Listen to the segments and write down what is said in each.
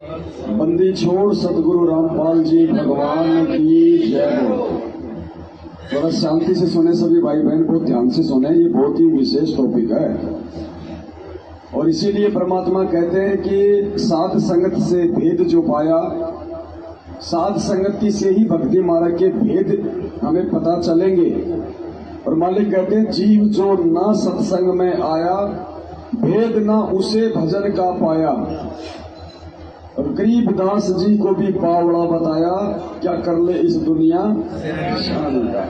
बंदी छोड़ सतगुरु रामपाल जी भगवान की जय हो। थोड़ा शांति से सुने सभी भाई बहन, बहुत ध्यान से सुने, ये बहुत ही विशेष टॉपिक है। और इसीलिए परमात्मा कहते हैं कि साध संगत से भेद जो पाया, साध संगति से ही भक्ति मार्ग के भेद हमें पता चलेंगे। और मालिक कहते हैं जीव जो ना सत्संग में आया, भेद ना उसे भजन का पाया। और गरीबदास जी को भी बावड़ा बताया, क्या कर ले इस दुनिया शान का।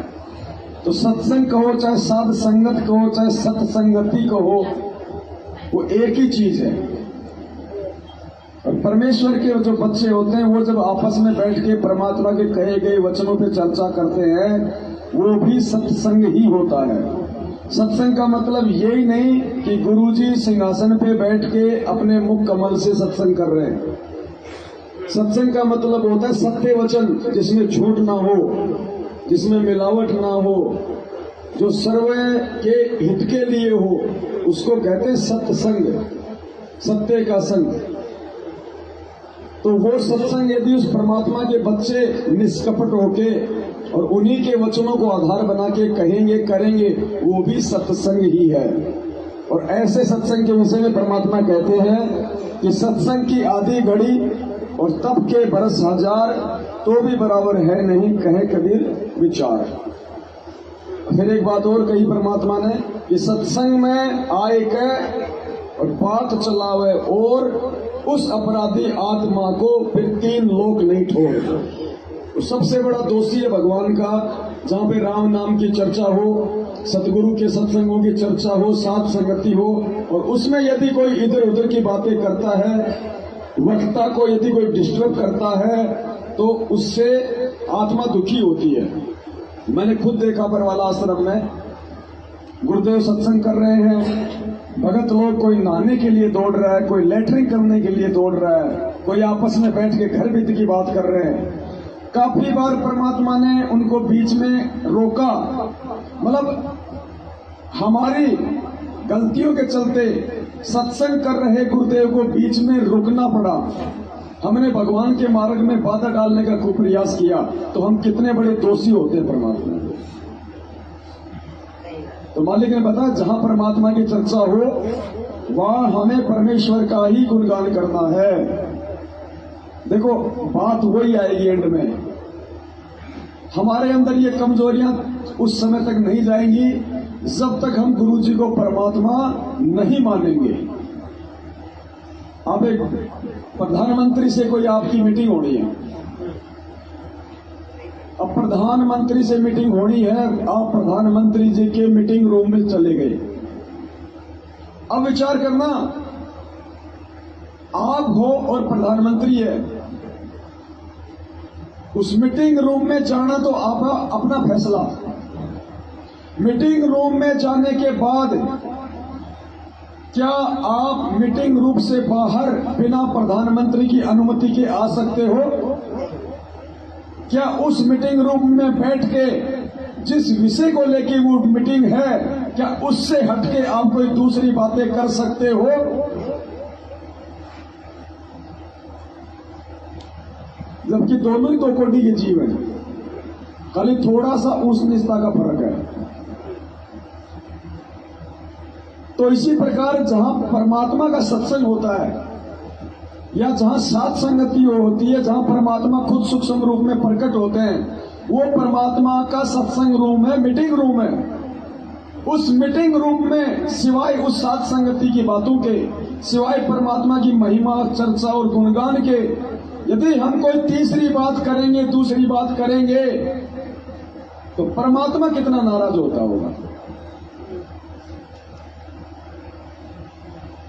तो सत्संग कहो चाहे साध संगत कहो चाहे सत्संगति कहो, वो एक ही चीज है। और परमेश्वर के जो बच्चे होते हैं वो जब आपस में बैठ के परमात्मा के कहे गए वचनों पे चर्चा करते हैं, वो भी सत्संग ही होता है। सत्संग का मतलब यही नहीं कि गुरुजी सिंहासन पे बैठ के अपने मुख कमल से सत्संग कर रहे हैं। सत्संग का मतलब होता है सत्य वचन, जिसमें झूठ ना हो, जिसमें मिलावट ना हो, जो सर्व के हित के लिए हो, उसको कहते हैं सत्संग, सत्य का संग। तो वो सत्संग यदि उस परमात्मा के बच्चे निष्कपट होके और उन्हीं के वचनों को आधार बना के कहेंगे करेंगे, वो भी सत्संग ही है। और ऐसे सत्संग के विषय में परमात्मा कहते हैं कि सत्संग की आधी घड़ी और तब के बरस हजार, तो भी बराबर है नहीं कहे कबीर विचार। फिर एक बात और कही परमात्मा ने कि सत्संग में आए के और बात चलावे और उस अपराधी आत्मा को फिर 3 लोक नहीं छोड़े। तो सबसे बड़ा दोषी है भगवान का, जहाँ पे राम नाम की चर्चा हो, सतगुरु के सत्संगों की चर्चा हो, साथ संगति हो, और उसमें यदि कोई इधर उधर की बातें करता है, वक्ता को यदि कोई डिस्टर्ब करता है, तो उससे आत्मा दुखी होती है। मैंने खुद देखा परवाला आश्रम में गुरुदेव सत्संग कर रहे हैं, भगत लोग कोई नहाने के लिए दौड़ रहा है, कोई लेटरिंग करने के लिए दौड़ रहा है, कोई आपस में बैठ के घर बीत की बात कर रहे हैं। काफी बार परमात्मा ने उनको बीच में रोका, मतलब हमारी गलतियों के चलते सत्संग कर रहे गुरुदेव को बीच में रुकना पड़ा। हमने भगवान के मार्ग में बाधा डालने का खूब प्रयास किया, तो हम कितने बड़े दोषी होते हैं परमात्मा के। तो मालिक ने बताया जहां परमात्मा की चर्चा हो वहां हमें परमेश्वर का ही गुणगान करना है। देखो बात वही आएगी एंड में, हमारे अंदर ये कमजोरियां उस समय तक नहीं जाएंगी जब तक हम गुरु जी को परमात्मा नहीं मानेंगे। आप एक प्रधानमंत्री से कोई आपकी मीटिंग होनी है, अब प्रधानमंत्री से मीटिंग होनी है, आप प्रधानमंत्री जी के मीटिंग रूम में चले गए। अब विचार करना, आप हो और प्रधानमंत्री है, उस मीटिंग रूम में जाना तो आपका अपना फैसला। मीटिंग रूम में जाने के बाद क्या आप मीटिंग रूम से बाहर बिना प्रधानमंत्री की अनुमति के आ सकते हो? क्या उस मीटिंग रूम में बैठ के जिस विषय को लेके वो मीटिंग है, क्या उससे हटके आप कोई दूसरी बातें कर सकते हो? जबकि दोनों ही 2 कोटि के जीव हैं, खाली थोड़ा सा ऊंच नीचता का फर्क है। तो इसी प्रकार जहां परमात्मा का सत्संग होता है या जहां साथ संगति होती है, जहां परमात्मा खुद सूक्ष्म रूप में प्रकट होते हैं, वो परमात्मा का सत्संग रूम है, मीटिंग रूम है। उस मीटिंग रूम में सिवाय उस साथ संगति की बातों के, सिवाय परमात्मा की महिमा चर्चा और गुणगान के, यदि हम कोई तीसरी बात करेंगे, दूसरी बात करेंगे, तो परमात्मा कितना नाराज होता होगा।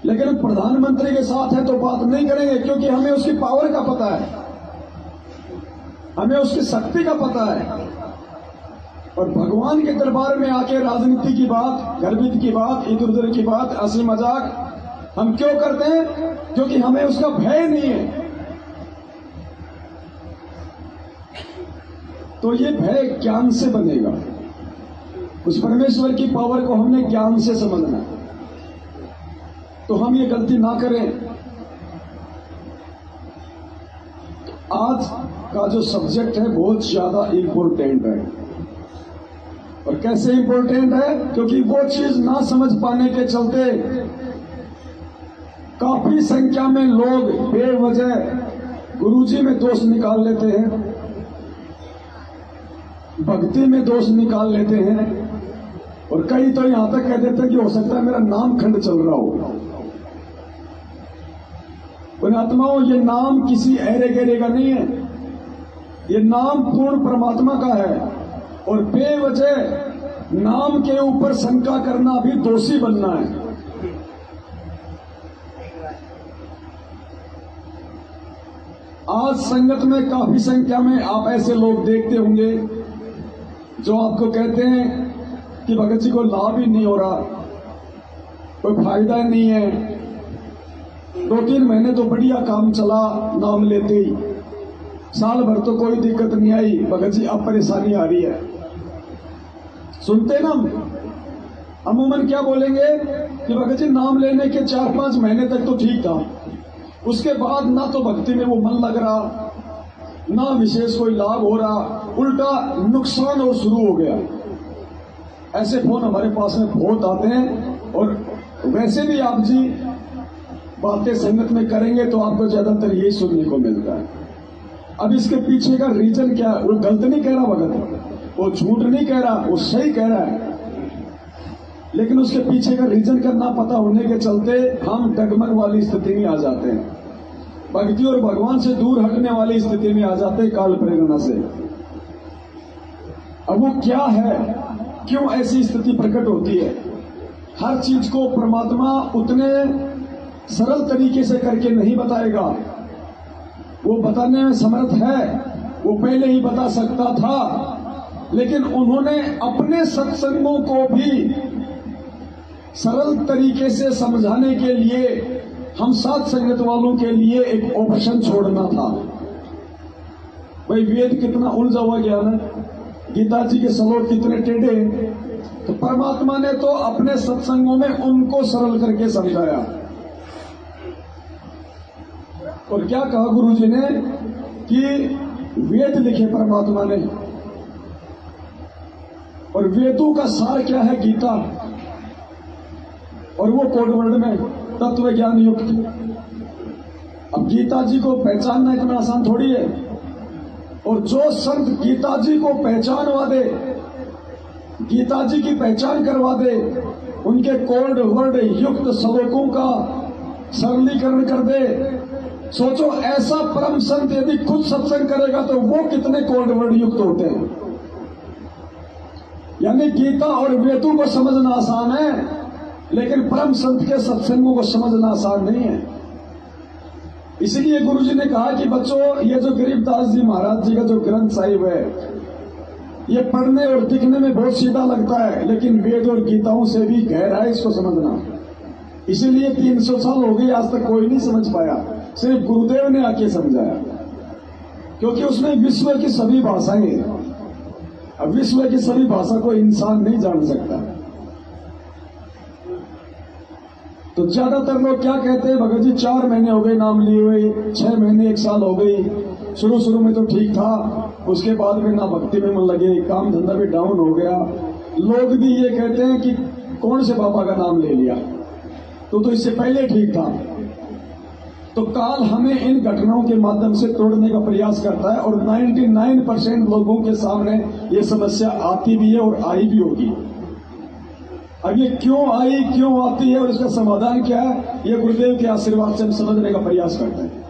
लेकिन प्रधानमंत्री के साथ है तो बात नहीं करेंगे, क्योंकि हमें उसकी पावर का पता है, हमें उसकी शक्ति का पता है। और भगवान के दरबार में आके राजनीति की बात, गर्भित की बात, इधर उधर की बात, हंसी मजाक हम क्यों करते हैं? क्योंकि हमें उसका भय नहीं है। तो ये भय ज्ञान से बनेगा। उस परमेश्वर की पावर को हमने ज्ञान से समझना है। तो हम ये गलती ना करें आज का जो सब्जेक्ट है बहुत ज्यादा इंपॉर्टेंट है। और कैसे इंपॉर्टेंट है? क्योंकि वो चीज ना समझ पाने के चलते काफी संख्या में लोग बेवजह गुरुजी में दोष निकाल लेते हैं, भक्ति में दोष निकाल लेते हैं, और कई तो यहां तक कह देते हैं कि हो सकता है मेरा नाम खंड चल रहा हो। पुण्यात्माओं, ये नाम किसी ऐरे गहरे का नहीं है, ये नाम पूर्ण परमात्मा का है। और बेवजह नाम के ऊपर शंका करना भी दोषी बनना है। आज संगत में काफी संख्या में आप ऐसे लोग देखते होंगे जो आपको कहते हैं कि भगत जी को लाभ ही नहीं हो रहा, कोई फायदा नहीं है, 2-3 महीने तो बढ़िया काम चला नाम लेते ही, साल भर तो कोई दिक्कत नहीं आई, भगत जी अब परेशानी आ रही है। सुनते ना अमूमन क्या बोलेंगे कि भगत जी नाम लेने के 4-5 महीने तक तो ठीक था, उसके बाद ना तो भक्ति में वो मन लग रहा, ना विशेष कोई लाभ हो रहा, उल्टा नुकसान और शुरू हो गया। ऐसे फोन हमारे पास में बहुत आते हैं। और वैसे भी आप जी बातें संगत में करेंगे तो आपको ज्यादातर यही सुनने को मिलता है। अब इसके पीछे का रीजन क्या है? वो गलत नहीं कह रहा भगत, वो झूठ नहीं कह रहा, वो सही कह रहा है, लेकिन उसके पीछे का रीजन का ना पता होने के चलते हम डगमग वाली स्थिति में आ जाते हैं, भक्ति और भगवान से दूर हटने वाली स्थिति में आ जाते हैं काल प्रेरणा से। अब वो क्या है, क्यों ऐसी स्थिति प्रकट होती है? हर चीज को परमात्मा उतने सरल तरीके से करके नहीं बताएगा, वो बताने में समर्थ है, वो पहले ही बता सकता था, लेकिन उन्होंने अपने सत्संगों को भी सरल तरीके से समझाने के लिए हम साथ संगत वालों के लिए एक ऑप्शन छोड़ना था। भाई वेद कितना उलझा हुआ ज्ञान है, गीता जी के श्लोक कितने टेढ़े, तो परमात्मा ने तो अपने सत्संगों में उनको सरल करके समझाया। और क्या कहा गुरु जी ने कि वेद लिखे परमात्मा ने, और वेदों का सार क्या है? गीता, और वो कोड वर्ड में तत्व ज्ञान युक्त। अब गीता जी को पहचानना इतना आसान थोड़ी है, और जो संत गीता जी को पहचानवा दे, गीता जी की पहचान करवा दे, उनके कोड वर्ड युक्त श्लोकों का सरलीकरण कर दे, सोचो ऐसा परम संत यदि खुद सत्संग करेगा तो वो कितने कोड वर्ड युक्त होते हैं। यानी गीता और वेदों को समझना आसान है, लेकिन परम संत के सत्संगों को समझना आसान नहीं है। इसलिए गुरुजी ने कहा कि बच्चों, ये जो गरीबदास जी महाराज जी का जो ग्रंथ साहिब है, ये पढ़ने और दिखने में बहुत सीधा लगता है, लेकिन वेद और गीताओं से भी गहरा है इसको समझना। इसीलिए 300 साल हो गए, आज तक कोई नहीं समझ पाया, सिर्फ गुरुदेव ने आके समझाया, क्योंकि उसमें विश्व की सभी भाषाएं हैं। अब विश्व की सभी भाषा को इंसान नहीं जान सकता। तो ज्यादातर लोग क्या कहते हैं, भगत जी 4 महीने हो गए नाम लिए हुए, 6 महीने 1 साल हो गई, शुरू में तो ठीक था, उसके बाद में ना भक्ति में मन लगे, काम धंधा भी डाउन हो गया। लोग भी ये कहते हैं कि कौन से बाबा का नाम ले लिया, तो इससे पहले ठीक था। तो काल हमें इन घटनाओं के माध्यम से तोड़ने का प्रयास करता है, और 99% लोगों के सामने ये समस्या आती भी है और आई भी होगी। अब ये क्यों आई, क्यों आती है और इसका समाधान क्या है, ये गुरुदेव के आशीर्वाद से हम समझने का प्रयास करते हैं।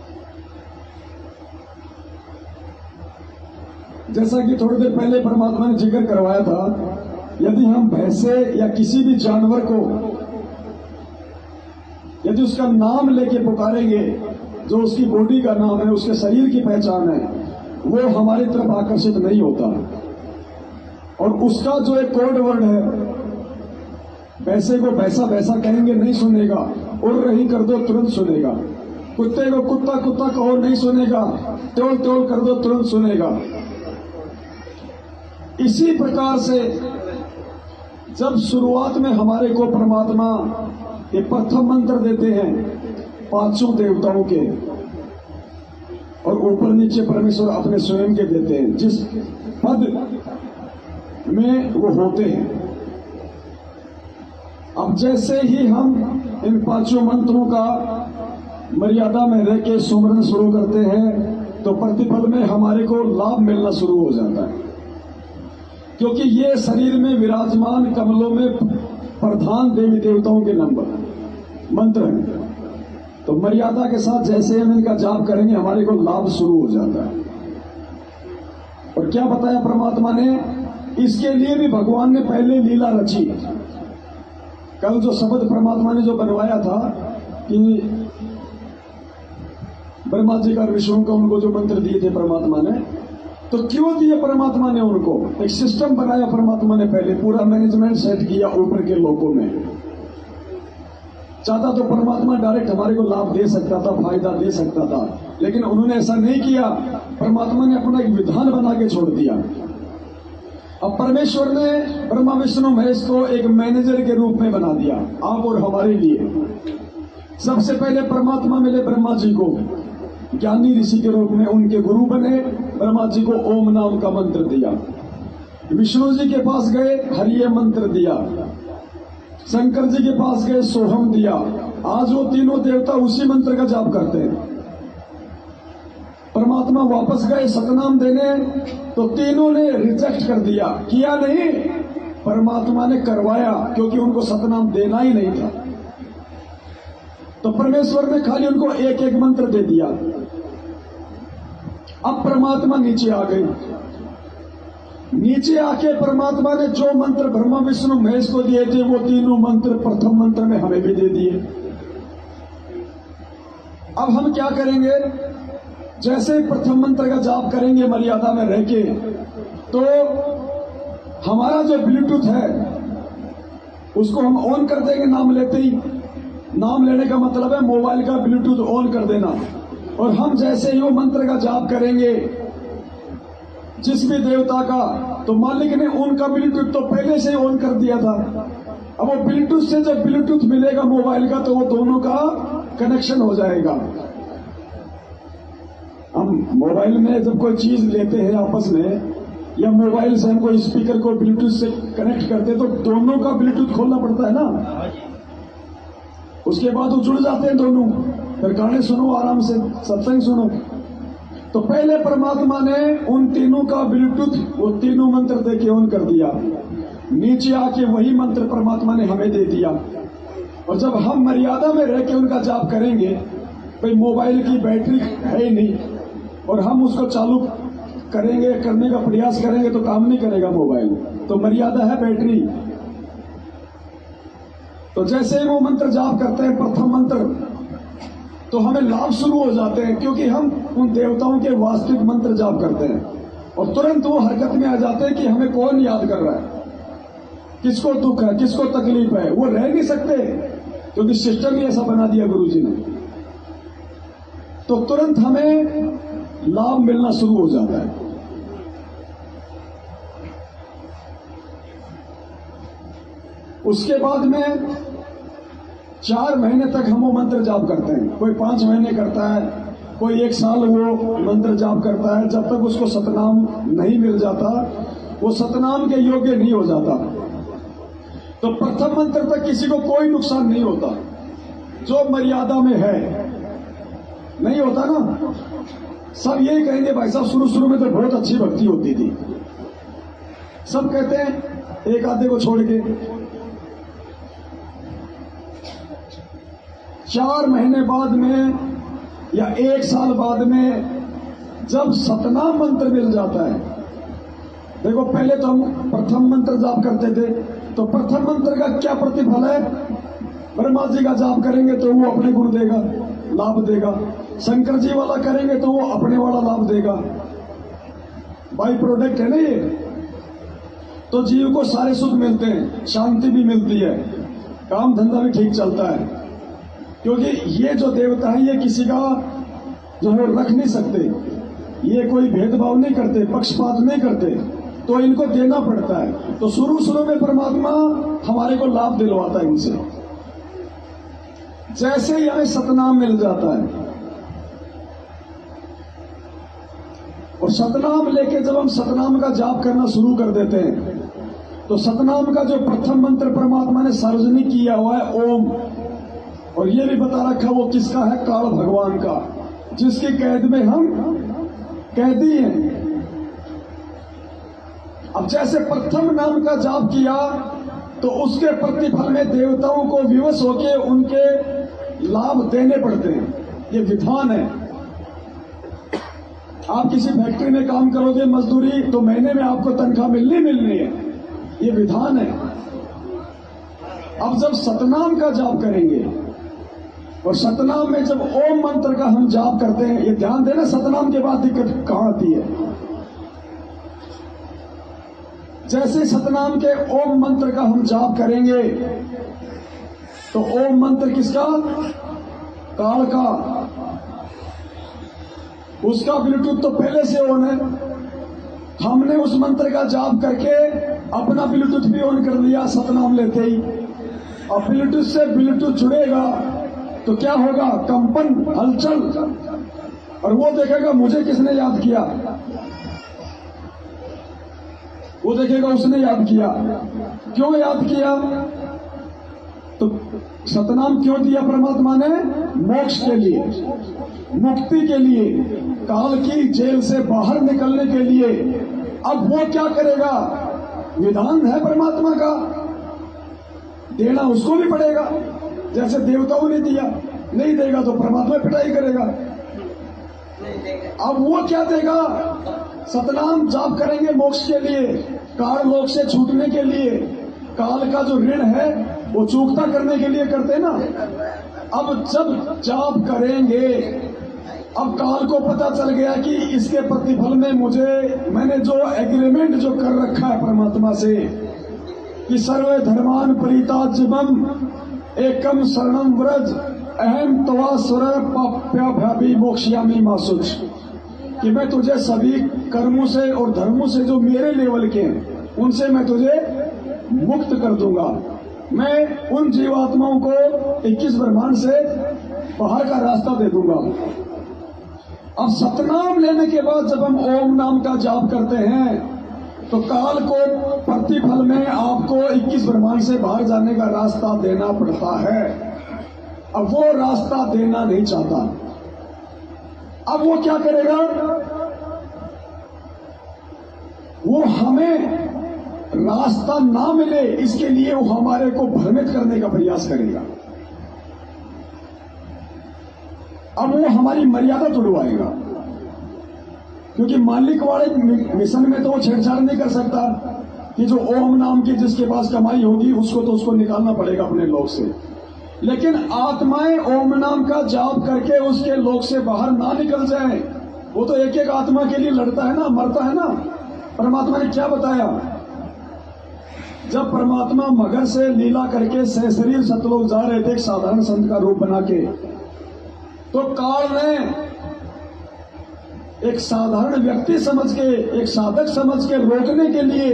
जैसा कि थोड़ी देर पहले परमात्मा ने जिक्र करवाया था, यदि हम भैंसे या किसी भी जानवर को यदि उसका नाम लेके पुकारेंगे, जो उसकी बॉडी का नाम है, उसके शरीर की पहचान है, वो हमारी तरफ आकर्षित नहीं होता। और उसका जो एक कोड वर्ड है, भैंसे को भैंसा भैंसा कहेंगे नहीं सुनेगा, उड़ रही कर दो तुरंत सुनेगा, कुत्ते को कुत्ता कुत्ता कहो नहीं सुनेगा, टोल टोल कर दो तुरंत सुनेगा। इसी प्रकार से जब शुरुआत में हमारे को परमात्मा ये प्रथम मंत्र देते हैं 5 देवताओं के, और ऊपर नीचे परमेश्वर अपने स्वयं के देते हैं, जिस पद में वो होते हैं। अब जैसे ही हम इन पांचों मंत्रों का मर्यादा में रह के सुमरन शुरू करते हैं तो प्रतिफल में हमारे को लाभ मिलना शुरू हो जाता है, क्योंकि ये शरीर में विराजमान कमलों में प्रधान देवी देवताओं के नंबर मंत्र हैं। तो मर्यादा के साथ जैसे हम इनका जाप करेंगे हमारे को लाभ शुरू हो जाता है। और क्या बताया परमात्मा ने, इसके लिए भी भगवान ने पहले लीला रची। कल जो शब्द परमात्मा ने जो बनवाया था कि ब्रह्मा जी का विष्णु का उनको जो मंत्र दिए थे परमात्मा ने, तो क्यों दिए परमात्मा ने उनको? एक सिस्टम बनाया परमात्मा ने, पहले पूरा मैनेजमेंट सेट किया ऊपर के लोगों में। चाहता तो परमात्मा डायरेक्ट हमारे को लाभ दे सकता था, फायदा दे सकता था, लेकिन उन्होंने ऐसा नहीं किया। परमात्मा ने अपना एक विधान बना के छोड़ दिया। अब परमेश्वर ने ब्रह्मा विष्णु महेश को एक मैनेजर के रूप में बना दिया, आप और हमारे लिए। सबसे पहले परमात्मा मिले ब्रह्मा जी को, ज्ञानी ऋषि के रूप में उनके गुरु बने। ब्रह्मा जी को ओम नाम का मंत्र दिया। विष्णु जी के पास गए, हरिये मंत्र दिया। शंकर जी के पास गए, सोहम दिया। आज वो तीनों देवता उसी मंत्र का जाप करते हैं। परमात्मा वापस गए सतनाम देने, तो तीनों ने रिजेक्ट कर दिया, किया नहीं, परमात्मा ने करवाया, क्योंकि उनको सतनाम देना ही नहीं था। तो परमेश्वर ने खाली उनको एक एक मंत्र दे दिया। अब परमात्मा नीचे आ गए। नीचे आके परमात्मा ने जो मंत्र ब्रह्मा विष्णु महेश को दिए थे वो तीनों मंत्र प्रथम मंत्र में हमें भी दे दिए। अब हम क्या करेंगे? जैसे प्रथम मंत्र का जाप करेंगे मर्यादा में रह के, तो हमारा जो ब्लूटूथ है उसको हम ऑन कर देंगे नाम लेते ही। नाम लेने का मतलब है मोबाइल का ब्लूटूथ ऑन कर देना। और हम जैसे ही वो मंत्र का जाप करेंगे जिस भी देवता का, तो मालिक ने उनका ब्लूटूथ तो पहले से ही ऑन कर दिया था। अब वो ब्लूटूथ से जब ब्लूटूथ मिलेगा मोबाइल का, तो वो दोनों का कनेक्शन हो जाएगा। हम मोबाइल में जब कोई चीज लेते हैं आपस में, या मोबाइल से हम कोई स्पीकर को ब्लूटूथ से कनेक्ट करते हैं, तो दोनों का ब्लूटूथ खोलना पड़ता है ना। उसके बाद वो जुड़ जाते हैं दोनों, फिर गाने सुनो, आराम से सत्संग सुनो। तो पहले परमात्मा ने उन तीनों का ब्लूटूथ वो तीनों मंत्र दे के ऑन कर दिया। नीचे आके वही मंत्र परमात्मा ने हमें दे दिया। और जब हम मर्यादा में रह के उनका जाप करेंगे, भाई मोबाइल की बैटरी है ही नहीं, और हम उसको चालू करेंगे, करने का प्रयास करेंगे तो काम नहीं करेगा मोबाइल, तो मर्यादा है बैटरी। तो जैसे ही वो मंत्र जाप करते हैं प्रथम मंत्र, तो हमें लाभ शुरू हो जाते हैं, क्योंकि हम उन देवताओं के वास्तविक मंत्र जाप करते हैं। और तुरंत वो हरकत में आ जाते हैं कि हमें कौन याद कर रहा है, किसको दुख है, किसको तकलीफ है। वो रह नहीं सकते, क्योंकि सिस्टम ही ऐसा बना दिया गुरु जी ने। तो तुरंत हमें लाभ मिलना शुरू हो जाता है। उसके बाद में 4 महीने तक हम वो मंत्र जाप करते हैं। कोई 5 महीने करता है, कोई 1 साल वो मंत्र जाप करता है। जब तक उसको सतनाम नहीं मिल जाता, वो सतनाम के योग्य नहीं हो जाता। तो प्रथम मंत्र तक किसी को कोई नुकसान नहीं होता, जो मर्यादा में है। नहीं होता ना, सब यही कहेंगे भाई साहब शुरू में तो बहुत अच्छी भक्ति होती थी, सब कहते हैं, एक आधे को छोड़ के। 4 महीने बाद में या 1 साल बाद में जब सतनाम मंत्र मिल जाता है, देखो पहले तो हम प्रथम मंत्र जाप करते थे, तो प्रथम मंत्र का क्या प्रतिफल है? ब्रह्मा जी का जाप करेंगे तो वो अपने गुण देगा, लाभ देगा। शंकर जी वाला करेंगे तो वो अपने वाला लाभ देगा। बाई प्रोडक्ट है ना ये। तो जीव को सारे सुख मिलते हैं, शांति भी मिलती है, काम धंधा भी ठीक चलता है। क्योंकि ये जो देवता है ये किसी का जो है रख नहीं सकते, ये कोई भेदभाव नहीं करते, पक्षपात नहीं करते, तो इनको देना पड़ता है। तो शुरू में परमात्मा हमारे को लाभ दिलवाता है इनसे। जैसे ही हमें सतनाम मिल जाता है, और सतनाम लेके जब हम सतनाम का जाप करना शुरू कर देते हैं तो सतनाम का जो प्रथम मंत्र परमात्मा ने सार्वजनिक किया हुआ है ओम, और ये भी बता रखा वो किसका है, काल भगवान का, जिसकी कैद में हम कैदी हैं। अब जैसे प्रथम नाम का जाप किया तो उसके प्रतिफल में देवताओं को विवश होकर उनके लाभ देने पड़ते हैं, ये विधान है। आप किसी फैक्ट्री में काम करोगे मजदूरी, तो महीने में आपको तनख्वाह मिलनी है, ये विधान है। अब जब सतनाम का जाप करेंगे और सतनाम में जब ओम मंत्र का हम जाप करते हैं, ये ध्यान देना सतनाम के बाद दिक्कत कहां आती है। जैसे सतनाम के ओम मंत्र का हम जाप करेंगे तो ओम मंत्र किसका, काल का, उसका ब्लूटूथ तो पहले से ऑन है। हमने उस मंत्र का जाप करके अपना ब्लूटूथ भी ऑन कर लिया सतनाम लेते ही, और ब्लूटूथ से ब्लूटूथ जुड़ेगा तो क्या होगा, कंपन, हलचल, और वो देखेगा मुझे किसने याद किया, वो देखेगा उसने याद किया। क्यों याद किया, तो सतनाम क्यों दिया परमात्मा ने, मोक्ष के लिए, मुक्ति के लिए, काल की जेल से बाहर निकलने के लिए। अब वो क्या करेगा, विधान है परमात्मा का, देना उसको भी पड़ेगा। जैसे देवताओं ने दिया, नहीं देगा तो परमात्मा पिटाई करेगा। अब वो क्या देगा, सतनाम जाप करेंगे मोक्ष के लिए, काल लोक से छूटने के लिए, काल का जो ऋण है वो चूकता करने के लिए करते ना। अब जब जाप करेंगे, अब काल को पता चल गया कि इसके प्रतिफल में मैंने जो एग्रीमेंट जो कर रखा है परमात्मा से कि सर्वे धर्मान परिताज्यमम एकम शरणम व्रज अहम तवा स्वर पाप्याभ्यापी मोक्ष्यामि मासुच, कि मैं तुझे सभी कर्मों से और धर्मों से जो मेरे लेवल के हैं उनसे मैं तुझे मुक्त कर दूंगा। मैं उन जीवात्माओं को 21 ब्रह्मांड से बाहर का रास्ता दे दूंगा। अब सतनाम लेने के बाद जब हम ओम नाम का जाप करते हैं तो काल को प्रतिफल में आपको 21 ब्रह्मांड से बाहर जाने का रास्ता देना पड़ता है। अब वो रास्ता देना नहीं चाहता। अब वो क्या करेगा, वो हमें रास्ता ना मिले इसके लिए वो हमारे को भ्रमित करने का प्रयास करेगा। अब वो हमारी मर्यादा तोड़वाएगा, क्योंकि मालिक वाले मिशन में तो वो छेड़छाड़ नहीं कर सकता कि जो ओम नाम की जिसके पास कमाई होगी उसको निकालना पड़ेगा अपने लोक से। लेकिन आत्माएं ओम नाम का जाप करके उसके लोक से बाहर ना निकल जाए, वो तो एक एक आत्मा के लिए लड़ता है ना, मरता है ना। परमात्मा ने क्या बताया, जब परमात्मा मगर से लीला करके सहशरीर सतलोक जा रहे थे एक साधारण संत का रूप बना के, तो काल ने एक साधारण व्यक्ति समझ के, एक साधक समझ के रोकने के लिए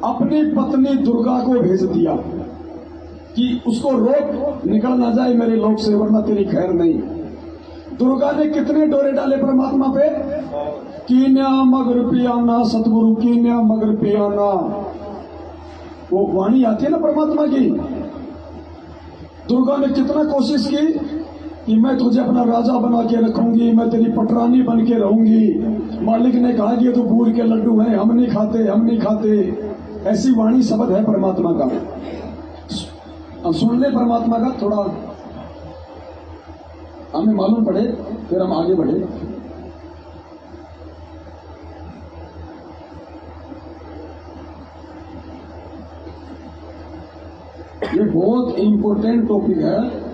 अपनी पत्नी दुर्गा को भेज दिया कि उसको रोक, निकल ना जाए मेरे लोक से वरना तेरी खैर नहीं। दुर्गा ने कितने डोरे डाले परमात्मा पे, कीन्या मगर पियाना, सतगुरु कीन्या मगर पियाना, वो वाणी आती है ना परमात्मा की। दुर्गा ने कितना कोशिश की कि मैं तुझे अपना राजा बना के रखूंगी, मैं तेरी पटरानी बन के रहूंगी। मालिक ने कहा कि ये तो बूढ़ के लड्डू हैं, हम नहीं खाते, हम नहीं खाते। ऐसी वाणी शब्द है परमात्मा का। अब सुन ले परमात्मा का, थोड़ा हमें मालूम पड़े फिर हम आगे बढ़े। ये बहुत इंपॉर्टेंट टॉपिक है।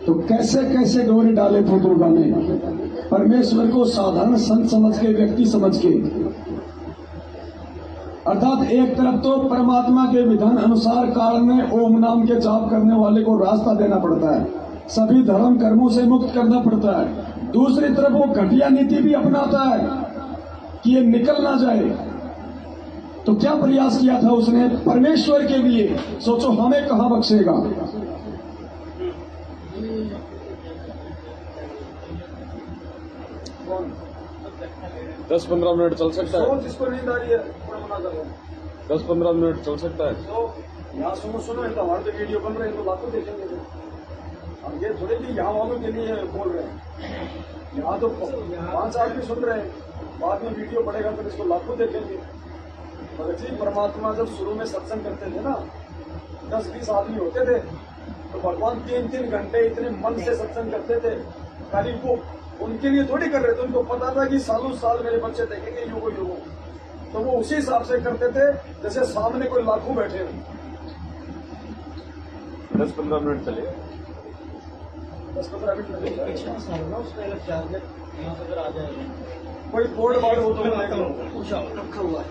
तो कैसे कैसे डोरे डाले थे दुर्गा ने परमेश्वर को साधारण संत समझ के, व्यक्ति समझ के। अर्थात एक तरफ तो परमात्मा के विधान अनुसार काल में ओम नाम के जाप करने वाले को रास्ता देना पड़ता है, सभी धर्म कर्मों से मुक्त करना पड़ता है। दूसरी तरफ वो घटिया नीति भी अपनाता है कि ये निकल ना जाए। तो क्या प्रयास किया था उसने परमेश्वर के लिए, सोचो हमें कहां बख्शेगा। दस 15 मिनट चल सकता है। जिसको नींद आ रही है 10-15 मिनट चल सकता है। तो यहाँ सुनो तो हमारे तो वीडियो बन रहे हैं, तो लाखों देखेंगे। हम ये थोड़े कि यहाँ वालों के लिए बोल रहे हैं, यहाँ तो 5 आदमी सुन रहे हैं, बाद में वीडियो पड़ेगा तो इसको लाखों देखेंगे। भगत जी परमात्मा जब शुरू में सत्संग करते थे ना, 10-20 आदमी होते थे, तो भगवान 3-3 घंटे इतने मन से सत्संग करते थे। खाली वो उनके लिए थोड़ी कर रहे थे, उनको पता था कि सालों साल मेरे बच्चे देखेंगे युगो, तो वो उसी हिसाब से करते थे जैसे सामने कोई लाखों बैठे हो। 10-15 मिनट चले। 10-15 मिनट लगेगा। कोई बोर्ड वार्ड हो तो रखा हुआ है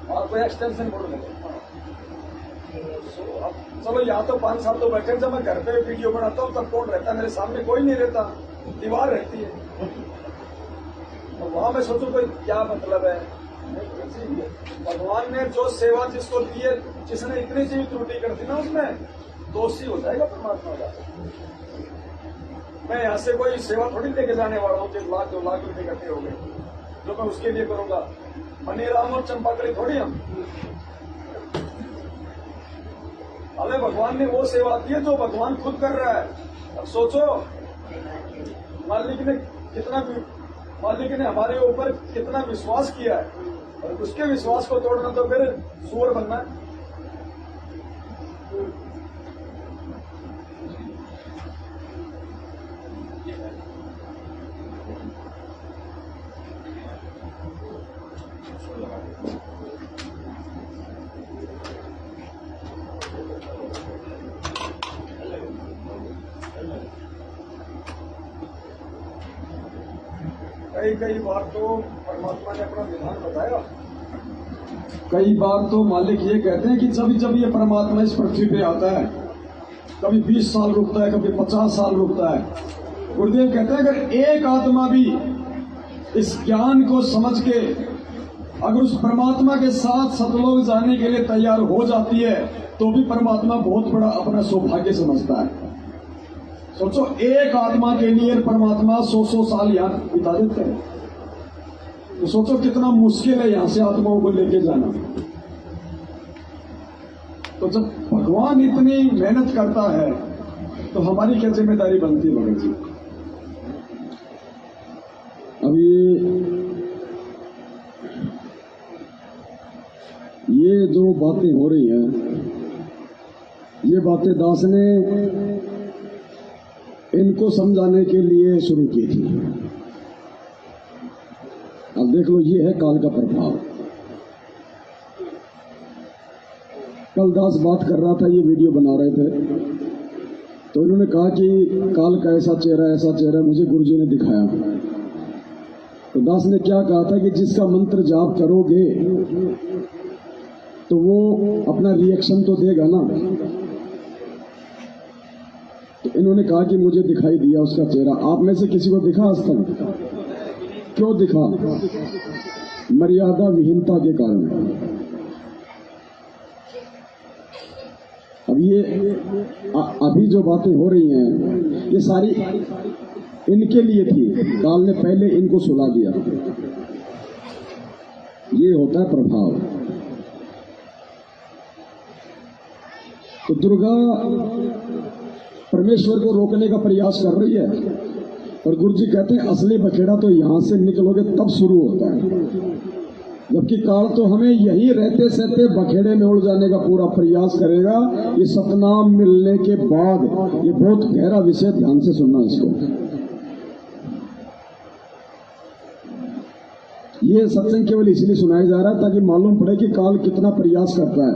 और कोई एक्सटेंशन बोर्ड लगे। चलो यहाँ तो 5 साल तो बैठे, जब मैं घर पे वीडियो बनाता हूँ तब कौन रहता है मेरे सामने? कोई नहीं रहता, दीवार रहती है। और वहां में सोचो कोई क्या मतलब है। भगवान ने जो सेवा जिसको दी है, जिसने इतनी सी त्रुटि कर दी ना, उसमें दोषी हो जाएगा परमात्मा का। मैं यहाँ से कोई सेवा थोड़ी लेके जाने वाला हूँ, 1 लाख 2 लाख रुपए इकट्ठे हो गए जो मैं उसके लिए करूंगा। मनीराम और चंपाकली थोड़ी हम। हमें भगवान ने वो सेवा दी है जो भगवान खुद कर रहा है। अब सोचो मालिक ने हमारे ऊपर कितना विश्वास किया है, और उसके विश्वास को तोड़ना तो फिर सूअर बनना है। कई बार तो परमात्मा ने अपना विधान बताया। कई बार तो मालिक ये कहते हैं कि जब ये परमात्मा इस पृथ्वी पे आता है, कभी 20 साल रुकता है, कभी 50 साल रुकता है। गुरुदेव कहते हैं अगर एक आत्मा भी इस ज्ञान को समझ के अगर उस परमात्मा के साथ सतलोक जाने के लिए तैयार हो जाती है, तो भी परमात्मा बहुत बड़ा अपना सौभाग्य समझता है। सोचो एक आत्मा के लिए परमात्मा 100 साल यहाँ बिता देते हैं, तो सोचो कितना मुश्किल है यहाँ से आत्माओं को लेके जाना। तो जब भगवान इतनी मेहनत करता है तो हमारी क्या जिम्मेदारी बनती है भगत जी? अब ये जो बातें हो रही हैं, ये बातें दास ने इनको समझाने के लिए शुरू की थी। अब देख लो, ये है काल का प्रभाव। कल दास बात कर रहा था, ये वीडियो बना रहे थे, तो इन्होंने कहा कि काल का ऐसा चेहरा मुझे गुरुजी ने दिखाया। तो दास ने क्या कहा था कि जिसका मंत्र जाप करोगे तो वो अपना रिएक्शन तो देगा ना। तो इन्होंने कहा कि मुझे दिखाई दिया उसका चेहरा। आप में से किसी को दिखा आज तक? क्यों दिखा? मर्यादा विहीनता के कारण। अब ये अभी जो बातें हो रही हैं, ये सारी इनके लिए थी। काल ने पहले इनको सुला दिया। ये होता है प्रभाव। तो दुर्गा परमेश्वर को रोकने का प्रयास कर रही है, और गुरुजी कहते हैं असली बखेड़ा तो यहां से निकलोगे तब शुरू होता है। जबकि काल तो हमें यही रहते सहते बखेड़े में उड़ जाने का पूरा प्रयास करेगा। ये सतनाम मिलने के बाद, ये बहुत गहरा विषय, ध्यान से सुनना इसको। ये सत्संग केवल इसलिए सुनाया जा रहा है ताकि मालूम पड़े कि काल कितना प्रयास करता है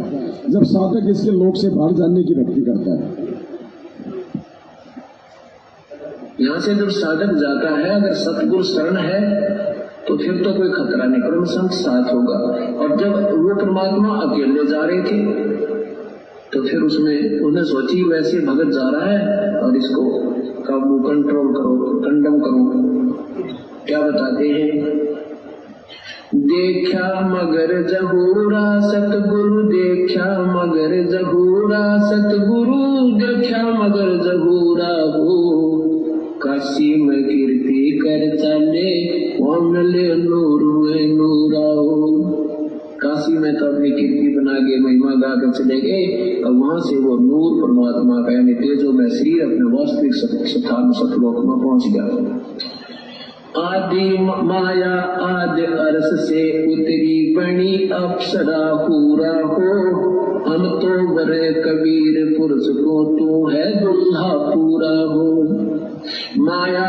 जब साधक इसके लोक से बाहर जाने की भक्ति करता है। यहाँ से जब साधक जाता है, अगर सतगुरु शरण है तो फिर तो कोई खतरा नहीं, परम संत साथ होगा। और जब वो परमात्मा अकेले जा रहे थे तो फिर उसने सोची वैसे भगत जा रहा है और इसको काबू कंट्रोल करो, कंडम करो। क्या बताते हैं? देखा मगर जहूरा सतगुरु, देखा मगर जहूरा सतगुरु, देखा मगर जहूरा हो। काशी में कीर्ति कर चले, ले नूर में नूरा हो। काशी में तो अपनी कीर्ति बना के महिमा गा कर चले गए, और वहां से वो नूर परमात्मा का यानी तेजो में शरीर अपने वास्तविक स्थान सतलोक में पहुंच गया। आदि माया आदि अर्श से उतरी बनी अप्सरा पूरा हो। हम तो बड़े कबीर पुरुष को, तू है दुल्हा पूरा हो। माया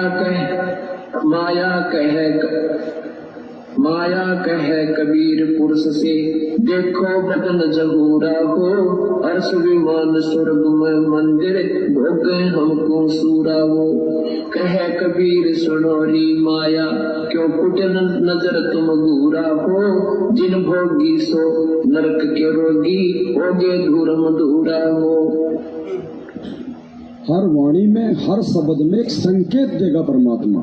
कहे कबीर पुरुष से, देखो बदन जहूरा हो। अर्श विमान स्वर्ग में मंदिर, भोगे हमको सूरा हो। कहे कबीर सुनोरी माया, क्यों कुटिल नजर तुम घूरा हो। जिन भोगी सो नरक के रोगी, होगे धूर मधुरा हो। हर वाणी में, हर शब्द में एक संकेत देगा परमात्मा।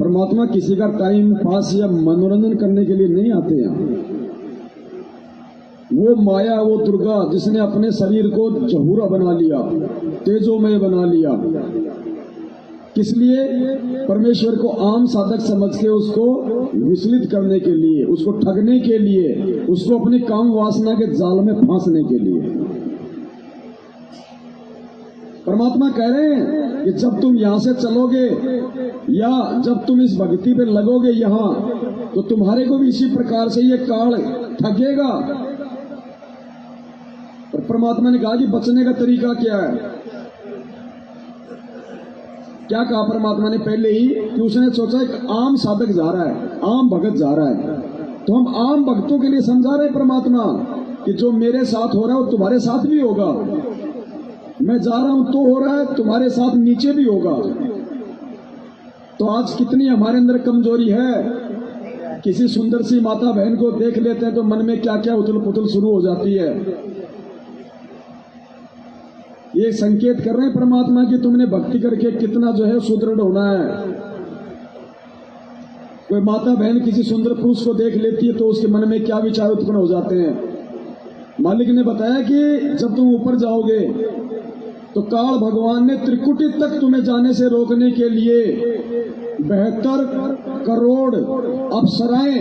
परमात्मा किसी का टाइम पास या मनोरंजन करने के लिए नहीं आते हैं। वो माया, वो दुर्गा जिसने अपने शरीर को जहूरा बना लिया, तेजोमय बना लिया, किस लिए? परमेश्वर को आम साधक समझ के उसको विचलित करने के लिए, उसको ठगने के लिए, उसको अपनी काम वासना के जाल में फांसने के लिए। परमात्मा कह रहे हैं कि जब तुम यहां से चलोगे या जब तुम इस भक्ति पे लगोगे यहां, तो तुम्हारे को भी इसी प्रकार से ये काल ठगेगा। और परमात्मा ने कहा कि बचने का तरीका क्या है? क्या कहा परमात्मा ने पहले ही? कि उसने सोचा एक आम साधक जा रहा है, आम भगत जा रहा है, तो हम आम भक्तों के लिए समझा रहे परमात्मा कि जो मेरे साथ हो रहा है वो तुम्हारे साथ भी होगा। मैं जा रहा हूं तो हो रहा है, तुम्हारे साथ नीचे भी होगा। तो आज कितनी हमारे अंदर कमजोरी है। किसी सुंदर सी माता बहन को देख लेते हैं तो मन में क्या क्या उथल पुथल शुरू हो जाती है। ये संकेत कर रहे हैं परमात्मा कि तुमने भक्ति करके कितना जो है सुदृढ़ होना है। कोई माता बहन किसी सुंदर पुरुष को देख लेती है तो उसके मन में क्या विचार उत्पन्न हो जाते हैं। मालिक ने बताया कि जब तुम ऊपर जाओगे तो काल भगवान ने त्रिकुटी तक तुम्हें जाने से रोकने के लिए 72 करोड़ अप्सराएं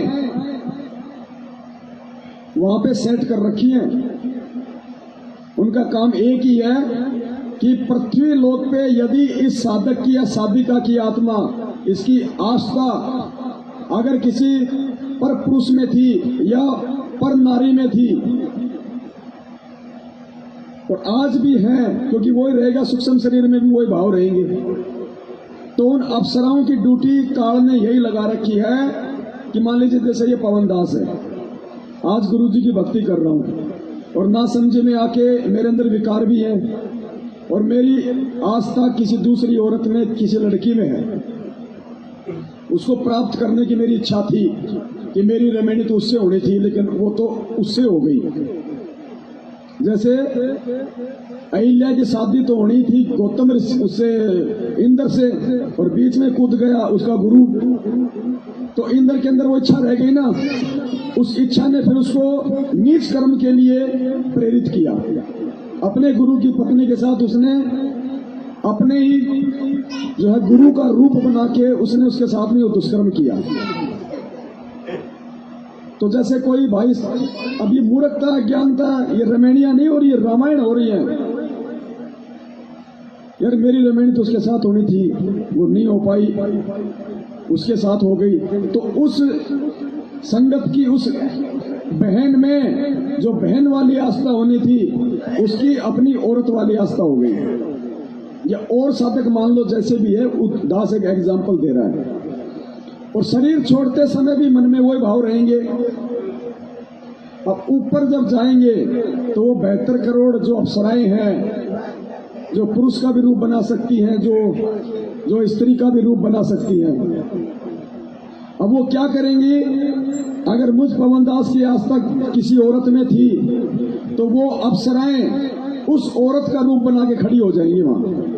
वहां पे सेट कर रखी हैं। उनका काम एक ही है कि पृथ्वी लोक पे यदि इस साधक की या साधिका की आत्मा, इसकी आस्था अगर किसी पर पुरुष में थी या पर नारी में थी, और आज भी है क्योंकि वही रहेगा, सूक्ष्म शरीर में भी वही भाव रहेंगे, तो उन अप्सराओं की ड्यूटी काल ने यही लगा रखी है कि मान लीजिए जैसे ये पवन दास है, आज गुरु जी की भक्ति कर रहा हूं और ना समझे में आके मेरे अंदर विकार भी है और मेरी आस्था किसी दूसरी औरत में, किसी लड़की में है, उसको प्राप्त करने की मेरी इच्छा थी कि मेरी रमणी तो उससे होनी थी, लेकिन वो तो उससे हो गई। जैसे अहिल्या की शादी तो होनी थी गौतम उससे, इंद्र से, और बीच में कूद गया उसका गुरु, तो इंद्र के अंदर वो इच्छा रह गई ना, उस इच्छा ने फिर उसको नीच कर्म के लिए प्रेरित किया। अपने गुरु की पत्नी के साथ उसने अपने ही जो है गुरु का रूप बना के उसने उसके साथ में वो दुष्कर्म किया। तो जैसे कोई भाई, अब ये मूर्खता, अज्ञानता, ये रमणियां नहीं हो रही है, रामायण हो रही है। यार मेरी रमणी तो उसके साथ होनी थी, वो नहीं हो पाई, उसके साथ हो गई, तो उस संगत की उस बहन में जो बहन वाली आस्था होनी थी उसकी अपनी औरत वाली आस्था हो गई। या और साधक मान लो जैसे भी है, दास एक एग्जाम्पल दे रहा है। और शरीर छोड़ते समय भी मन में वही भाव रहेंगे। अब ऊपर जब जाएंगे तो वो 72 करोड़ जो अप्सराएं हैं, जो पुरुष का भी रूप बना सकती हैं, जो स्त्री का भी रूप बना सकती हैं, अब वो क्या करेंगी? अगर मुझ पवन दास की आस्था किसी औरत में थी तो वो अप्सराएं उस औरत का रूप बना के खड़ी हो जाएंगी वहां।